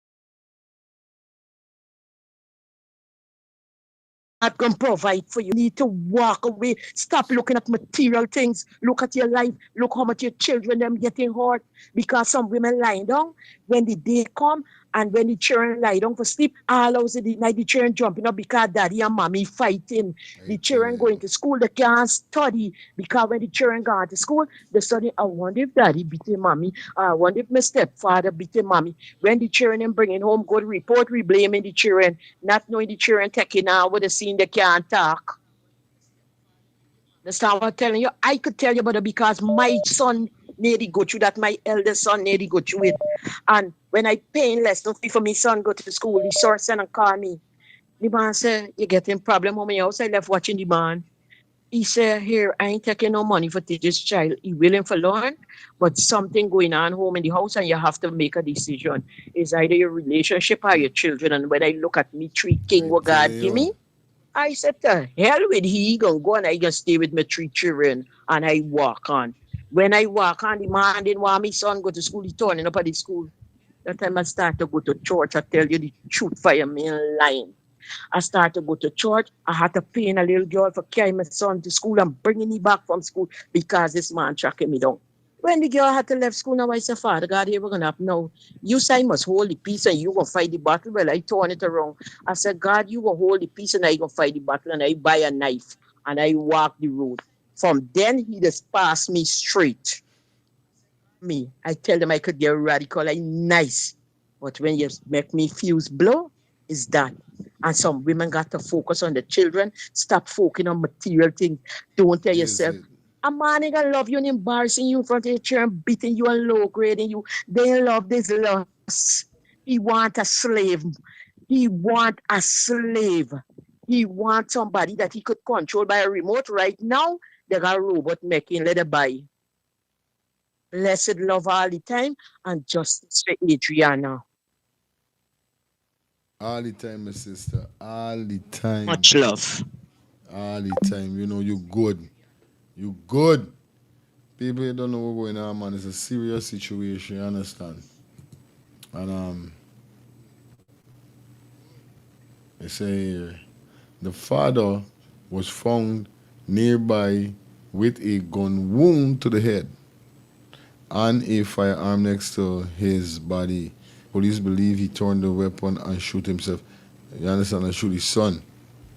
God can provide for you. You need to walk away. Stop looking at material things. Look at your life. Look how much your children them getting hurt. Because some women lying down when the day come and when the children lie down for sleep, all hours of the night the children jumping up because daddy and mommy fighting. I The tell children going you. to school, they can't study because when the children go to school, they study. I wonder if daddy beat their mommy. I wonder if my stepfather beat their mommy. When the children them bringing home good report, we blaming the children, not knowing the children taking out with the scene they can't talk. Understand what I'm telling you? I could tell you about it because my son nearly go through that. My eldest son nearly go through it. And when I paying lesson fee for my son go to school, the source and call me. The man said, you getting problem on my house. I left watching the man. He said, here, I ain't taking no money for teach this child. He willing for learn, but something going on home in the house and you have to make a decision. It's either your relationship or your children. And when I look at me, 3 king I what tell God give you. me, I said, to hell with he gonna go and I gonna stay with my 3 children and I walk on. When I walk on, the man didn't want my son go to school, he turning up at the school. That time I start to go to church. I tell you the truth, fire me in line. I start to go to church. I had to pay a little girl for carrying my son to school and bringing me back from school because this man tracking me down. When the girl had to left school, now I said, Father God, here we're going to have no. You say I must hold the peace and you going to fight the battle. Well, I turn it around. I said, God, you going to hold the peace and I going to fight the battle. And I buy a knife and I walk the road. From then, he just passed me straight. Me, I tell them I could get radical, I nice. But when you make me fuse blow, is that. And some women got to focus on the children, stop focusing on material things. Don't tell yourself, a man ain't gonna love you and embarrassing you in front of your children, beating you and low grading you. They love this lust. He want a slave. He want a slave. He want somebody that he could control by a remote. Right now, they got a robot making, let it buy. Blessed love all the time and justice for Adriana. All the time, my sister. All the time. Much love. All the time. You know, you good. You good. People don't know what's going on, man. It's a serious situation, you understand? And they say here, the father was found nearby with a gun wound to the head and a firearm next to his body. Police believe he turned the weapon and shoot himself. You understand? And shoot his son.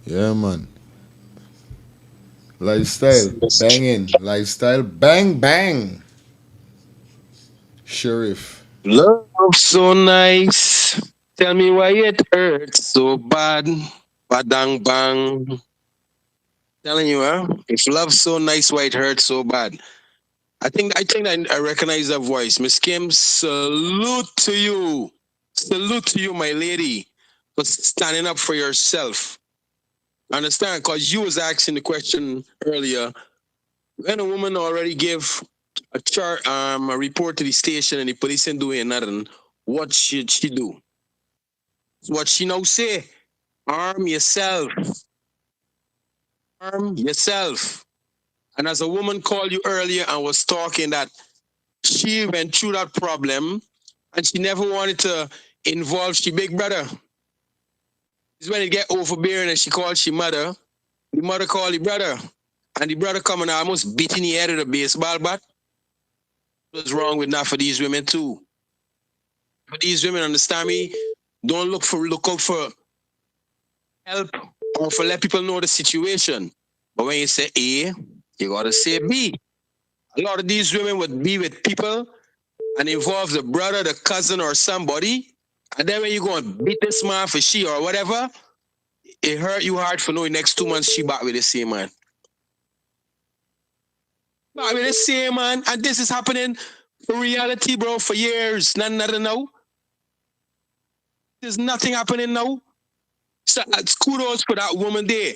Yeah, man. Lifestyle banging. Lifestyle bang bang. Sheriff. Love so nice. Tell me why it hurts so bad. Badang bang. Telling you, huh? If love's so nice, why it hurts so bad. I recognize that voice. Miss Kim, salute to you. Salute to you, my lady, for standing up for yourself. Understand? Because you was asking the question earlier. When a woman already give a report to the station and the police ain't doing nothing, what should she do? What she now say? Arm yourself. Arm yourself. And as a woman called you earlier and was talking that she went through that problem and she never wanted to involve she big brother. It's when it get overbearing and she called she mother. The mother called the brother. And the brother coming almost beating the head of the baseball bat. What's wrong with that for these women too? For these women, understand me? Don't look out for help or for let people know the situation. But when you say A, you gotta say B. A lot of these women would be with people and involve the brother, the cousin, or somebody. And then when you go and beat this man for she or whatever, it hurt you hard for knowing next 2 months she back with the same man. Back with the same man. And this is happening for reality, bro, for years. Nothing now. There's nothing happening now. So kudos for that woman there.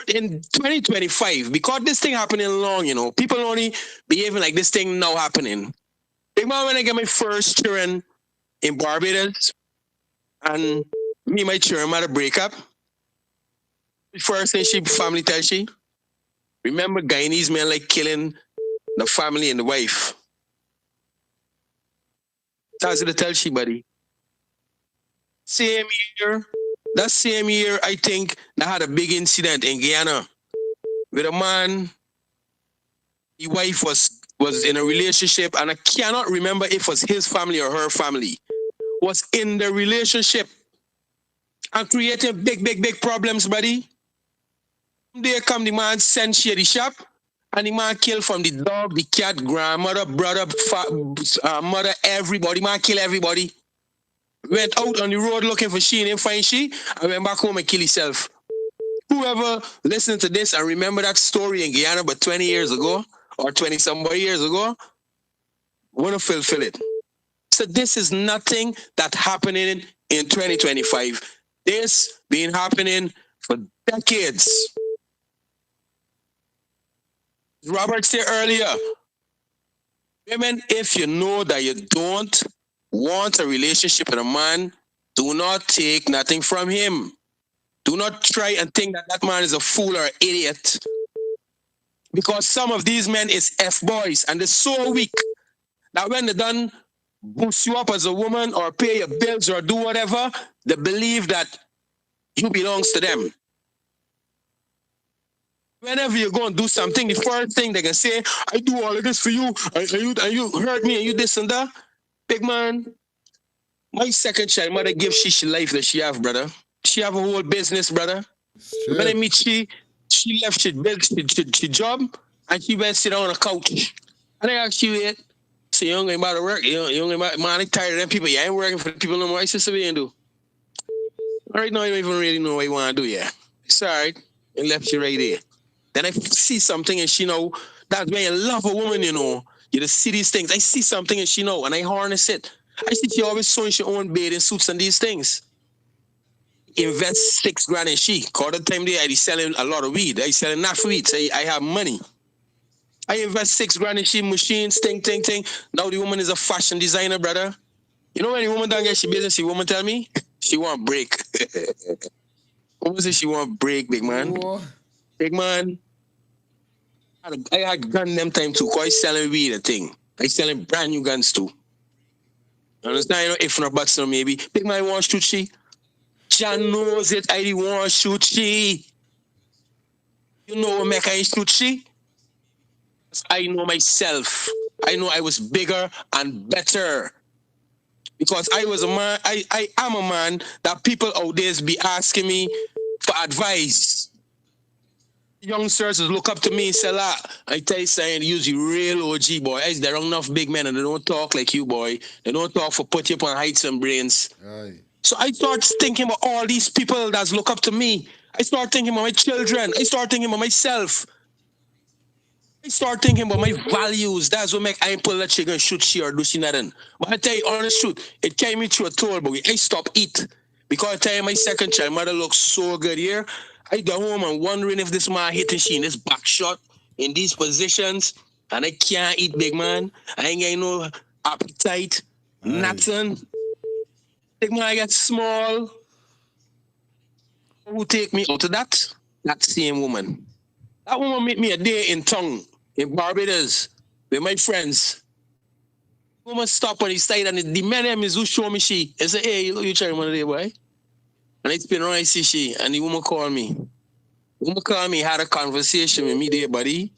In 2025, because this thing happening long, you know, people only behaving like this thing now happening. Remember when I get my first children in Barbados and me and my children had a breakup? The first thing she family tell she, remember Guyanese men like killing the family and the wife. That's what they tell she, buddy. That same year, I think I had a big incident in Guyana with a man. The wife was in a relationship, and I cannot remember if it was his family or her family. Was in the relationship and creating big problems, buddy. There come the man sent she the shop, and the man killed from the dog, the cat, grandmother, brother, mother, everybody. Man kill everybody. Went out on the road looking for she and didn't find she, and went back home and kill himself. Whoever listened to this and remember that story in Guyana but 20 years ago, or 20 somebody years ago, want to fulfill it. So this is nothing that's happening in 2025. This been happening for decades. Robert said earlier, women, if you know that you don't want a relationship with a man, do not take nothing from him. Do not try and think that that man is a fool or an idiot. Because some of these men is F-boys and they're so weak that when they're done boost you up as a woman or pay your bills or do whatever, they believe that you belongs to them. Whenever you're going to do something, the first thing they can say, I do all of this for you, and you hurt me, and you this and that. Big man, my second child mother give she life that she have, brother. She have a whole business, brother. When I meet she left she job, and she went sit down on a couch. And I asked you it. So you ain't about to work. You ain't about, man, I tired of them people. You ain't working for the people no more. I said, so what you do? Right now, you don't even really know what you want to do, yeah. It's all right. And left you right there. Then I see something and she know, that's when you love a woman, you know. You just see these things. I see something and she know, and I harness it. I see she always sewing her own bathing suits and these things. Invest $6,000 in she. Call the time there, I be selling a lot of weed. I selling enough weed, so I have money. I invest $6,000 in she machines, ting. Now the woman is a fashion designer, brother. You know when the woman don't get she business, the woman tell me she want break. What was it? She want break, big man. Big man. I had gun them time too. Cause I selling weed a thing. I selling brand new guns too. You understand? You know, if not but no maybe. Big man want shoot she. John knows it. I want shoot she. You know what make I shoot she? I know myself. I know I was bigger and better. Because I was a man, I am a man that people out there be asking me for advice. Youngsters look up to me and say, I tell you something, use the real OG boy. There are enough big men and they don't talk like you, boy. They don't talk for put you up on heights and brains. Aye. So I start thinking about all these people that look up to me. I start thinking about my children. I start thinking about myself. I start thinking about my values. That's what make I pull that chicken, shoot she or do she nothing. But I tell you honest truth, it came me through a toll, but I stop eat. Because I tell you my second child, mother looks so good here. I go home and wondering if this man hitting she in this back shot, in these positions, and I can't eat, big man. I ain't got no appetite, nothing. Big man, I get small. Who take me out of that? That same woman. That woman meet me a day in town, in Barbados, with my friends. Woman stop on the side and the man is who show me she. I say, hey, you trying one day, boy? And I spin around, I see she, and the woman call me. The woman call me, had a conversation with me there, buddy.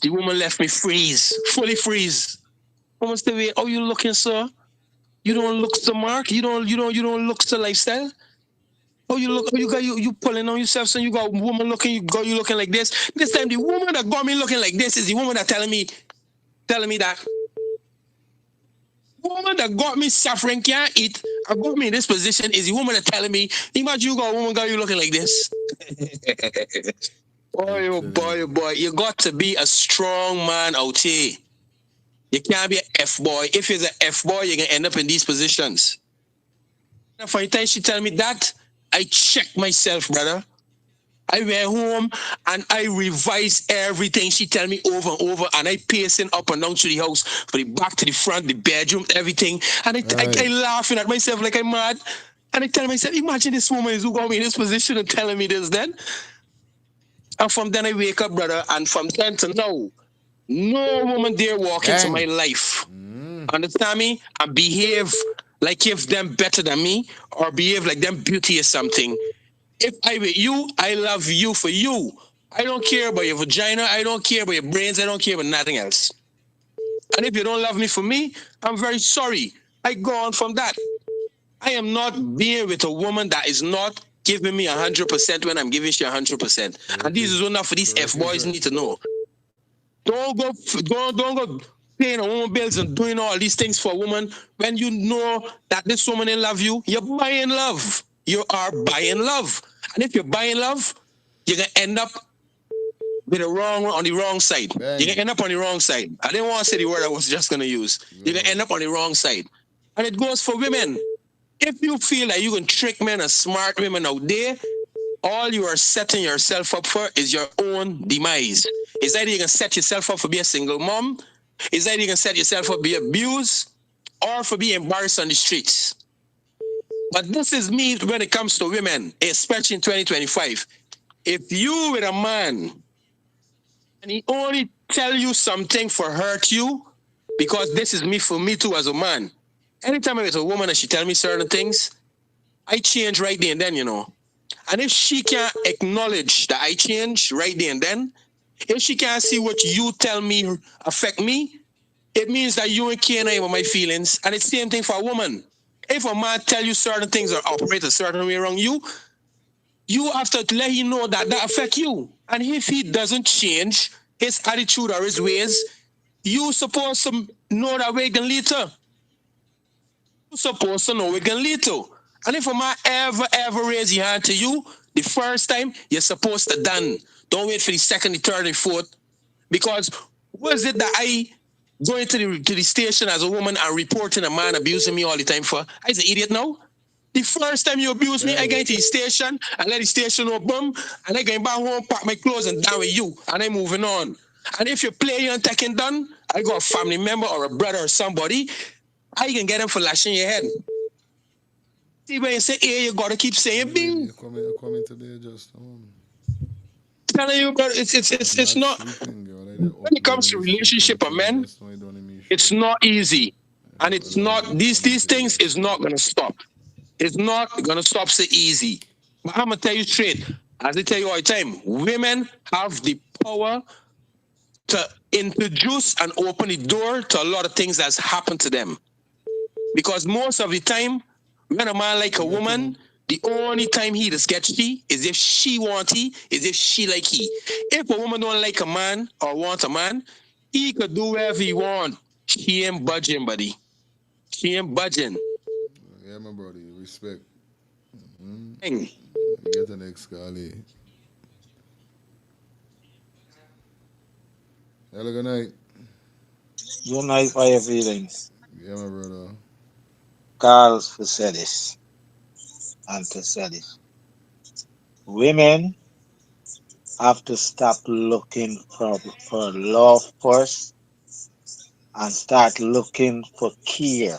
The woman left me freeze, fully freeze. Woman said, wait, how you looking, sir? You don't look so mark. You don't look so lifestyle. Oh, you pulling on yourself, so you got woman looking, you looking like this. This time the woman that got me looking like this is the woman that telling me that. Woman that got me suffering, can't eat, and got me in this position is the woman that telling me, imagine you got a woman got you looking like this. boy, you got to be a strong man out here. You can't be an F-boy. If you're an F-boy, you're going to end up in these positions. And for the time she tell me that, I checked myself, brother. I went home and I revised everything she tell me over and over, and I pacing up and down to the house, from the back to the front, the bedroom, everything. And I laughing at myself like I'm mad. And I tell myself, imagine this woman is who got me in this position and telling me this then. And from then I wake up, brother, and from then to now, no woman dare walk into my life. Understand me? And behave like if them better than me, or behave like them beauty is something. If I with you, I love you for you. I don't care about your vagina. I don't care about your brains. I don't care about nothing else. And if you don't love me for me, I'm very sorry. I go on from that. I am not being with a woman that is not giving me 100% when I'm giving she 100%. And this is enough for these F-boys need to know. Don't go paying a woman bills and doing all these things for a woman when you know that this woman in love you. You're buying love. You are buying love. And if you're buying love, you're going to end up with on the wrong side. You're going to end up on the wrong side. I didn't want to say the word I was just going to use. You're going to end up on the wrong side. And it goes for women. If you feel like you can trick men and smart women out there, all you are setting yourself up for is your own demise. It's either you can set yourself up for being a single mom, it's either you can set yourself up to be abused, or for being embarrassed on the streets. But this is me when it comes to women, especially in 2025. If you with a man and he only tell you something for hurt you, because this is me for me too as a man. Anytime I meet a woman and she tell me certain things, I change right there and then, And if she can't acknowledge that I change right there and then, if she can't see what you tell me affect me, it means that you ain't caring about my feelings. And it's the same thing for a woman. If a man tell you certain things or operate a certain way around you, you have to let him know that that affect you. And if he doesn't change his attitude or his ways, you supposed to know that way can lead to. You supposed to know we can lead to. And if a man ever raise your hand to you, the first time, you're supposed to done. Don't wait for the second, the third, and fourth. Because was it that I going to the station as a woman and reporting a man abusing me all the time for? I'm an idiot now. The first time you abuse me, I go into the station and let the station know boom, and I go back home, pack my clothes and down with you, and I'm moving on. And if you play and taking done, I got a family member or a brother or somebody, I can get him for lashing your head. See when you say A, you gotta keep saying B. You're coming today, just Telling you, bro, it's not. When it comes to relationship of men, it's not easy, and it's not these things is not gonna stop. It's not gonna stop so easy. But I'm gonna tell you straight, as I tell you all the time, women have the power to introduce and open the door to a lot of things that's happened to them. Because most of the time, when a man like a woman, the only time he does get she is if she want he, is if she like he. If a woman don't like a man or want a man, he could do whatever he want. She ain't budging, buddy. She ain't budging. Yeah, my brother, respect. Thing. You get the next call. Hello, good night. Good night for your feelings. Yeah, my brother. Calls for this and to this. Women have to stop looking for love first and start looking for care.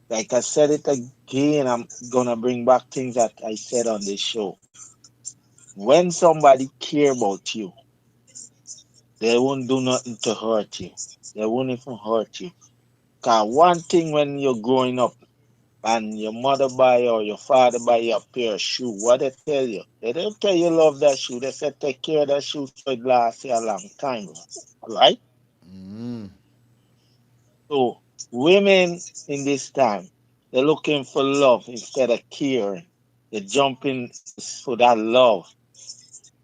Like I said it again, I'm gonna bring back things that I said on this show. When somebody care about you, they won't do nothing to hurt you. They won't even hurt you. Cause one thing when you're growing up and your mother buy or your father buy you a pair of shoe, what they tell you? They don't tell you love that shoe. They say take care of that shoe so it lasts you a long time. Right? So women in this time, they're looking for love instead of caring. They're jumping for that love.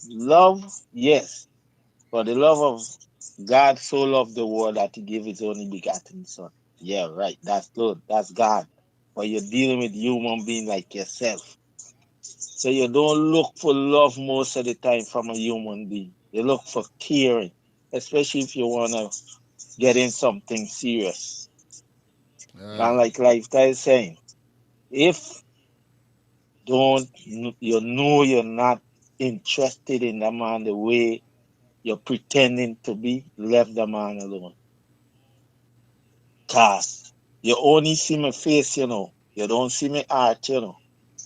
Love, yes, for the love of God so loved the world that he gave his only begotten son. Yeah, right. That's good. That's God. But you're dealing with human being like yourself. So you don't look for love most of the time from a human being. You look for caring, especially if you wanna get in something serious. And like Lifestyle is saying, if don't you know you're not interested in the man the way you're pretending to be, left the man alone. Cause you only see my face, You don't see my heart,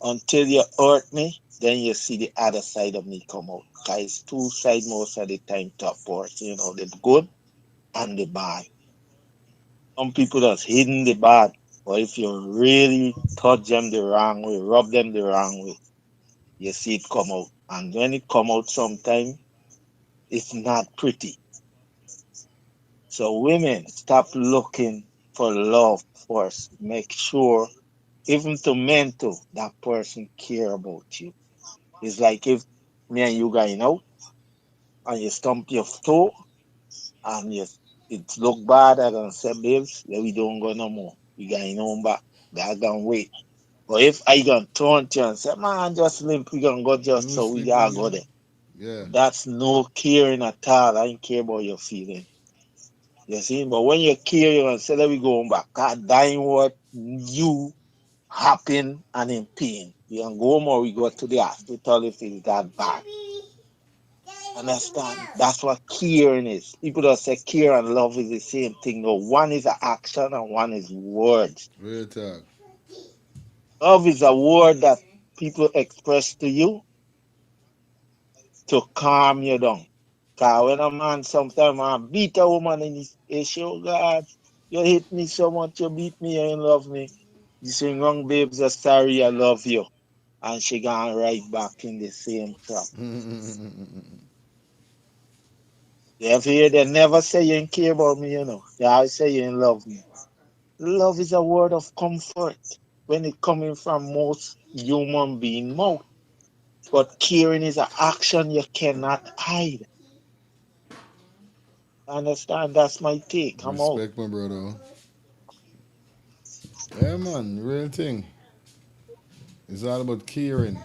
Until you hurt me, then you see the other side of me come out. Cause it's two sides most of the time to a person, the good and the bad. Some people just hidden the bad. But if you really touch them the wrong way, rub them the wrong way, you see it come out. And when it come out sometime, it's not pretty. So women, stop looking for love first. Make sure, even to men too, that person care about you. It's like if me and you going out and you stump your toe and it look bad, I gonna say, babes, yeah, we don't go no more. We going home back. That gonna wait. But if I gonna turn to you and say, man, just limp, we gonna go just so we gotta go there. Yeah. That's no caring at all. I don't care about your feeling. You see, but when you care, you gonna say, let me go back. God dying what you happen and in pain. You can go home or we go to the hospital if it's that bad. Understand? That's what caring is. People that say care and love is the same thing. No, one is an action and one is words. Real talk. Love is a word that people express to you to calm you down. Cause when a man sometimes beat a woman in his issue, God, You hate me so much, you beat me, you love me. You sing wrong, babes, are sorry, I love you. And she gone right back in the same trap. You ever hear they never say you ain't care about me, you know. They always say you ain't love me. Love is a word of comfort when it coming from most human being mouth. But caring is an action you cannot hide. Understand? That's my take. I'm out. Respect, my brother. Yeah, man, real thing. It's all about caring.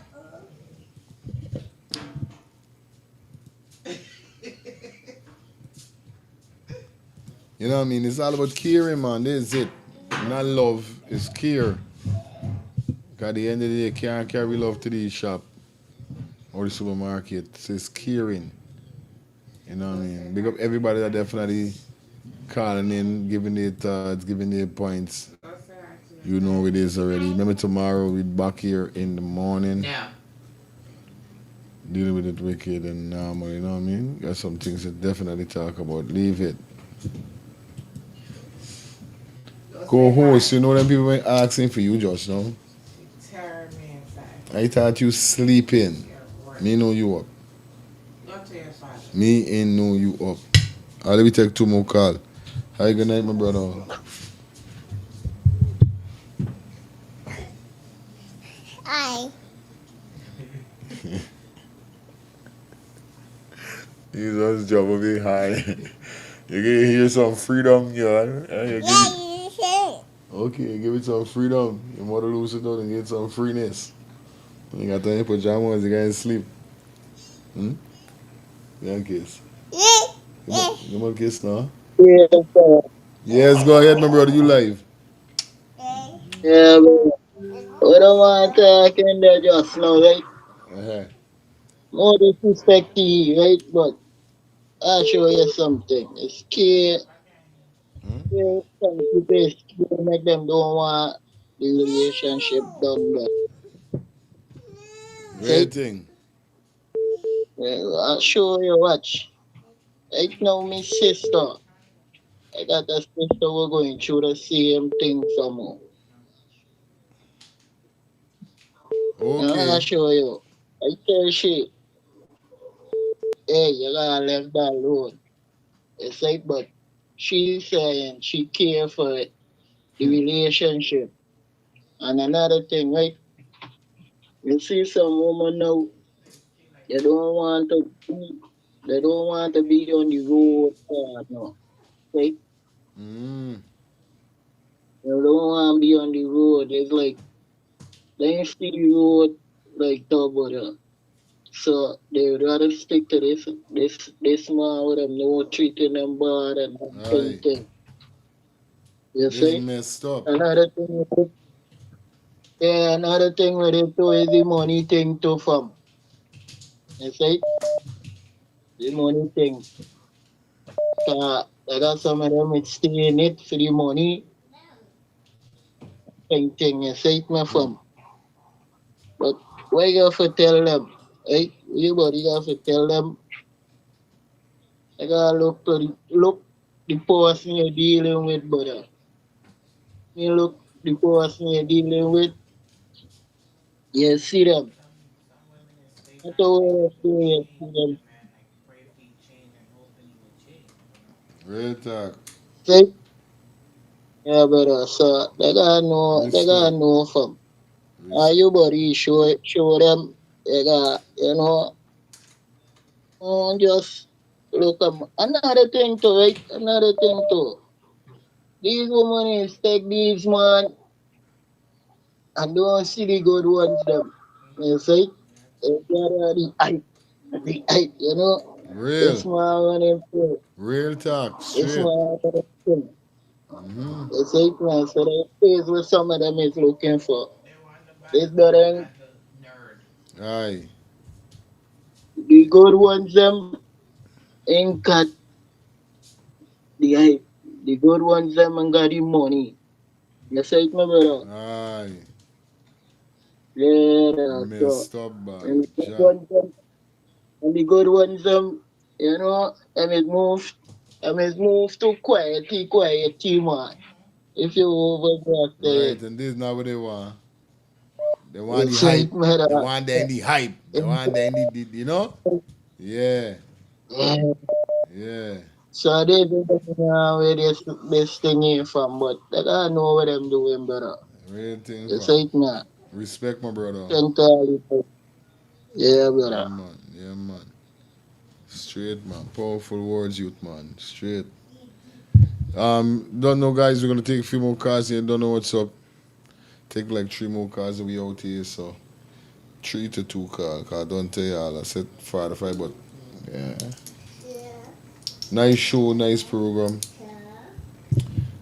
You know what I mean? It's all about caring, man. This is it. Not love, it's care. Because at the end of the day, can't carry love to the shop or the supermarket. So it's caring. You know what I mean? Big up everybody that definitely calling in, giving their thoughts, giving their points. You know it is already. Remember tomorrow we'll be back here in the morning. Yeah. Dealing with it wicked and normal, you know what I mean? Got some things to definitely talk about. Leave it. Co-host, you know them people were asking for you just now. Terror me inside. I thought you sleeping. Me know you up. Go to your father. Me ain't know you up. Let me take two more calls. Hi, good night, my brother. Hi. You just job a bit high. You can hear some freedom, yeah. You Yeah, you should. okay, give it some freedom. Your mother lose it out and get some freeness. You got to in pajamas, you can't sleep. Hmm? Yeah, kiss. Come on, kiss now. Yeah, sir. Yes, go ahead, my brother. You live. Yeah, bro. We don't want to talk in there just now, right? Uh-huh. More disrespect to you, right? But I'll show you something. It's care, care, some people make them don't want the relationship done, but Great right? thing. Well, I'll show you, watch. Right now, my sister, I got a sister, we're going through the same thing somehow. I'll Okay. show you. I tell she, hey, you gotta leave that alone. It's like, but she's saying she care for it, the relationship. And another thing, right? You see some woman now, they don't want to be, they don't want to be on the road no. Right? Mm. They don't want to be on the road. It's like they ain't see the road like talk about that. So they would rather stick to this man with them no treating them bad and Aye. thing. You This see? messed up. Another thing with it, yeah, another thing with it too is the money thing too from. You see? The money thing. I got some of them it's stay in it for the money thing, you see it my from. But what you have to tell them? Right? You but you have to tell them I gotta look the person you're dealing with, brother. You look the person you're dealing with, you see them. That's the way you see them. Real talk. See? Yeah, brother. So they gotta Respect. know from. Respect. You buddy show them they got just look another thing too, right? Another thing too. These women is take these man and don't see the good ones them. You see? They got the height, Real. This man running through. Real talk. This Straight. man running through. Mm-hmm. You see, man, so that is what some of them is looking for. This brother, Aye. the good ones them ain't got the hype. The good ones them ain't got the money. You see, my brother? Aye. Yeah, so Messed up by and the good Jah. ones them, and the good ones them, them it move. I mean, move too quiet, man. If you overdraft Right, it. and this is not what they want. They want You the say hype. it, man. They want the hype. They want the you know? Yeah, Yeah. yeah. So they do where this thing here from, but they don't know what them doing, brother. Real thing, You fam. say it, man. Respect my brother. Centrally. Yeah, Yeah, brother. man. Yeah, man. Straight, man. Powerful words, youth, man. Straight. Don't know, guys. We're gonna take a few more cars here. Don't know what's up. Take like 3 more cars and we out here. So 3 to 2 car. Cause I don't tell y'all. I said 5 to 5, but yeah. Nice show, nice program.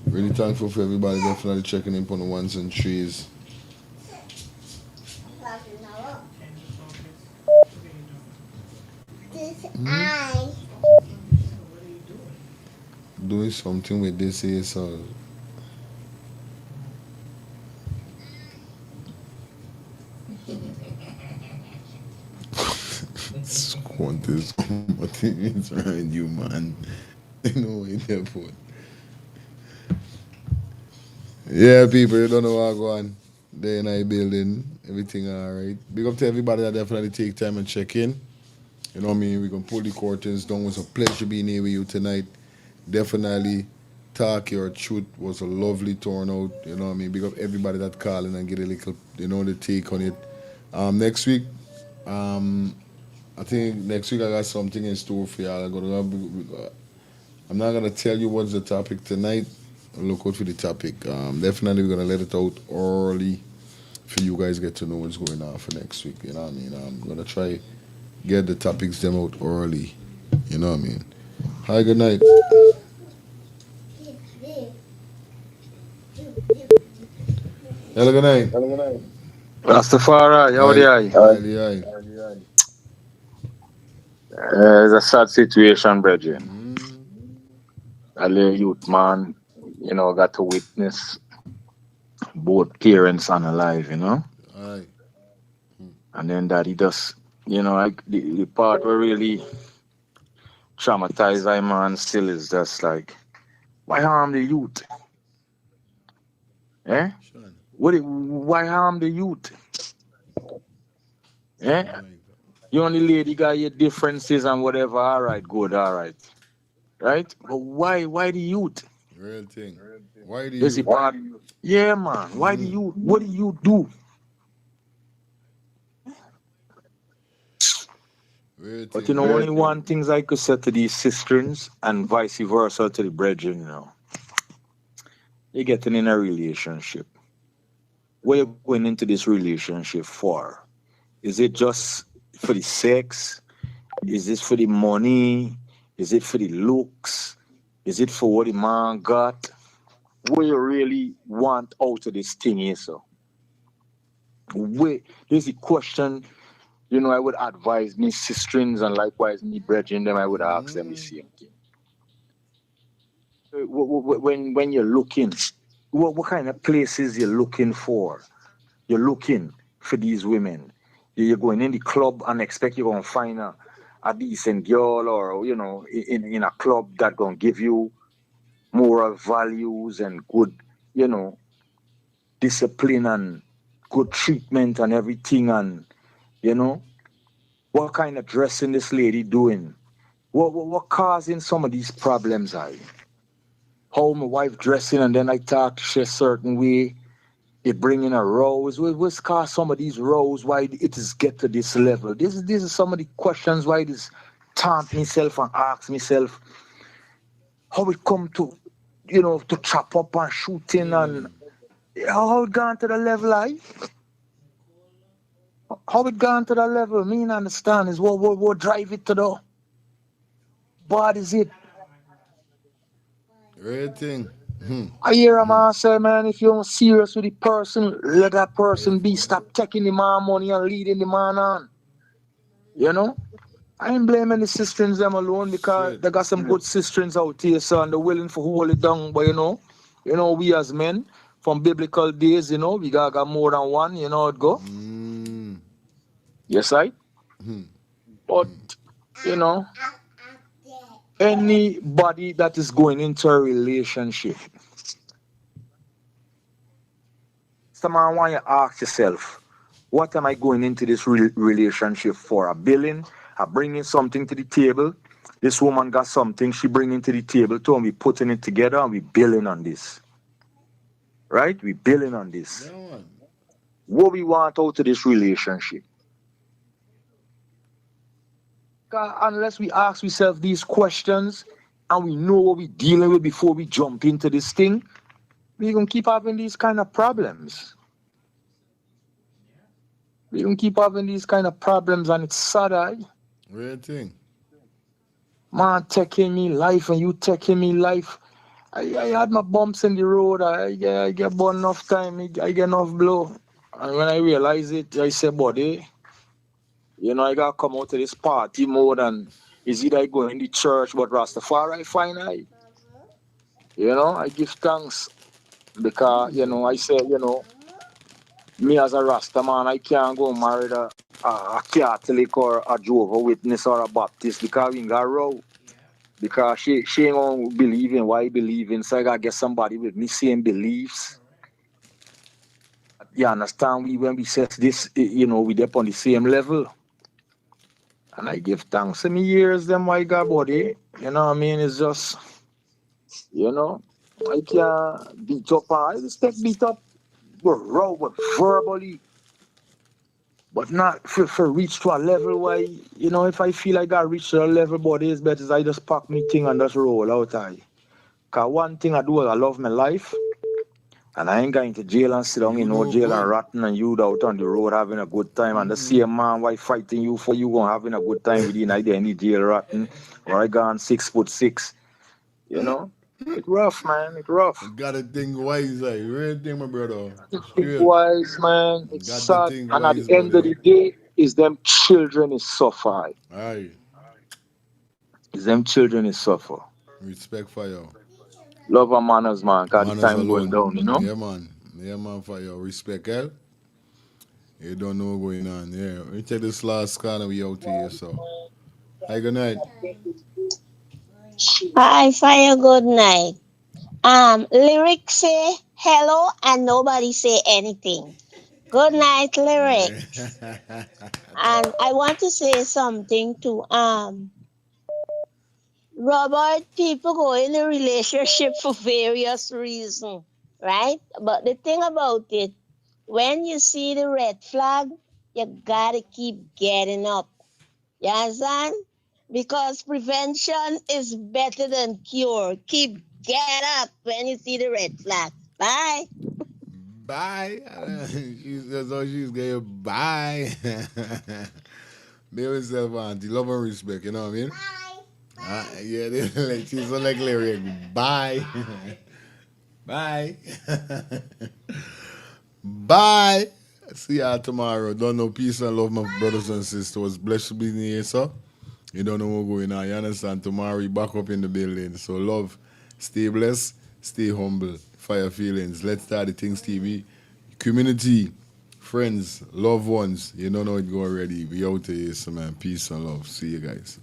Really thankful for everybody definitely checking in on the ones and threes. Doing something with this here, so squat is what it is around you, man. You know what you're for. Yeah, people, you don't know what go on. They in our building, everything alright. Big up to everybody that definitely take time and check in. You know what I mean? We're gonna pull the curtains down. It was a pleasure being here with you tonight. Definitely Talk Your Truth was a lovely turnout. You know what I mean? Big up everybody that called in and get a little, the take on it. Next week, I think next week I got something in store for y'all. I'm not gonna tell you what's the topic tonight. Look out for the topic. Definitely we're gonna let it out early for you guys get to know what's going on for next week. You know what I mean? I'm gonna try get the topics them out early. You know what I mean? Hi, good night. Hello, good night. Rastafari, how Hi, are you? hi, hi. It's a sad situation, brethren. A little youth man, got to witness both parents unalive. Hi. And then that he just, the part where really traumatized I man still is just like, why harm the youth? Eh? Why harm the youth? Eh? You only lady got your differences and whatever, all right, good, all right. Right? But why the youth? Real thing. Why do There's a you? part. Yeah, man. Why do you? What do you do? Real But thing, only man. one things I could say to these sisters and vice versa to the brethren. You're getting in a relationship. What you going into this relationship for? Is it just for the sex? Is this for the money? Is it for the looks? Is it for what the man got? What you really want out of this thing here, so? There's a question, I would advise me sisterings and likewise me brethren them, I would ask them the same thing. When you're looking, what kind of places you're looking for? You're looking for these women. You're going in the club and expect you're going to find a decent girl or, in a club that going to give you moral values and good, discipline and good treatment and everything. And, what kind of dressing this lady doing? What causing some of these problems are? How my wife dressing and then I talk to she a certain way. It bringing a rose. What's caused some of these rows? Why it is get to this level? This is some of the questions why this taunt myself and ask myself how it come to, to chop up and shooting and how it gone to the level how it gone to that level? Me not understand is what drive it to the bad is it? Real thing. I hear a man say, man, if you're serious with the person, let that person be. Stop taking the man money and leading the man on. I ain't blaming the sisterings them alone because they got some good sisterings out here, so and they're willing to hold it down. But we as men from biblical days, we got more than one, you know how it go. Yes, I. But, Anybody that is going into a relationship, someone want you to ask yourself, what am I going into this relationship for? A billing? A bringing something to the table? This woman got something she bringing to the table too, and we putting it together and we building on this. Right? We building on this. Yeah, What we want out of this relationship. Unless we ask ourselves these questions and we know what we're dealing with before we jump into this thing, we're going to keep having these kind of problems. We're going to keep having these kind of problems, and it's sad. Real thing. Man, taking me life and you taking me life. I had my bumps in the road. I get born enough time. I get enough blow. And when I realize it, I say, buddy, I got to come out of this party mode, and it's either I go in the church, but Rastafari fine I. I give thanks because, I say, me as a Rasta man, I can't go marry a Catholic or a Jehovah Witness or a Baptist because we ain't got row. Because she ain't gonna believe in what I believe in, so I gotta get somebody with me same beliefs. You understand? When we set this, we up on the same level. And I give thanks to me years, them my God body. You know what I mean? It's just, I can't beat up. I just take beat up, but raw, but verbally. But not for reach to a level where, if I feel like I reach to a level, body is better, I just pack me thing and just roll out. Because one thing I do is I love my life. And I ain't going to jail and sit down in no jail and ratting and you out on the road having a good time. And the same man why fighting you for you going having a good time within any jail ratting. Or I gone 6'6". It's rough, man. It's rough. You gotta think wise, like real thing, my brother. Think wise, man. It's sad. And at the end of the day, is them children is suffer. Aye. Is them children is suffer. Respect for you. Love and manners, man. Cause the time alone. going down, Yeah, man. Yeah, man, for your respect, eh? You don't know what's going on. Yeah. We take this last call and we out here, so. Hi, good night. Hi, Fire, good night. Lyric say hello and nobody say anything. Good night, Lyric. And I want to say something to Robert. People go in a relationship for various reasons, right? But the thing about it, when you see the red flag, you gotta keep getting up. You understand? Because prevention is better than cure. Keep get up when you see the red flag. Bye. Bye. That's all she's going. Bye. Be yourself, auntie. Love and respect, you know what I mean? Bye. Yeah, she's so like lyric. Bye. Bye. Bye. See y'all tomorrow. Don't know peace and love, my brothers and sisters. Blessed to be in here, sir. You don't know what's going on. You understand? Tomorrow we back up in the building. So love, stay blessed, stay humble. Fire feelings. Let's start the things TV. Community, friends, loved ones. You don't know it go already. We out here, so man. Peace and love. See you guys.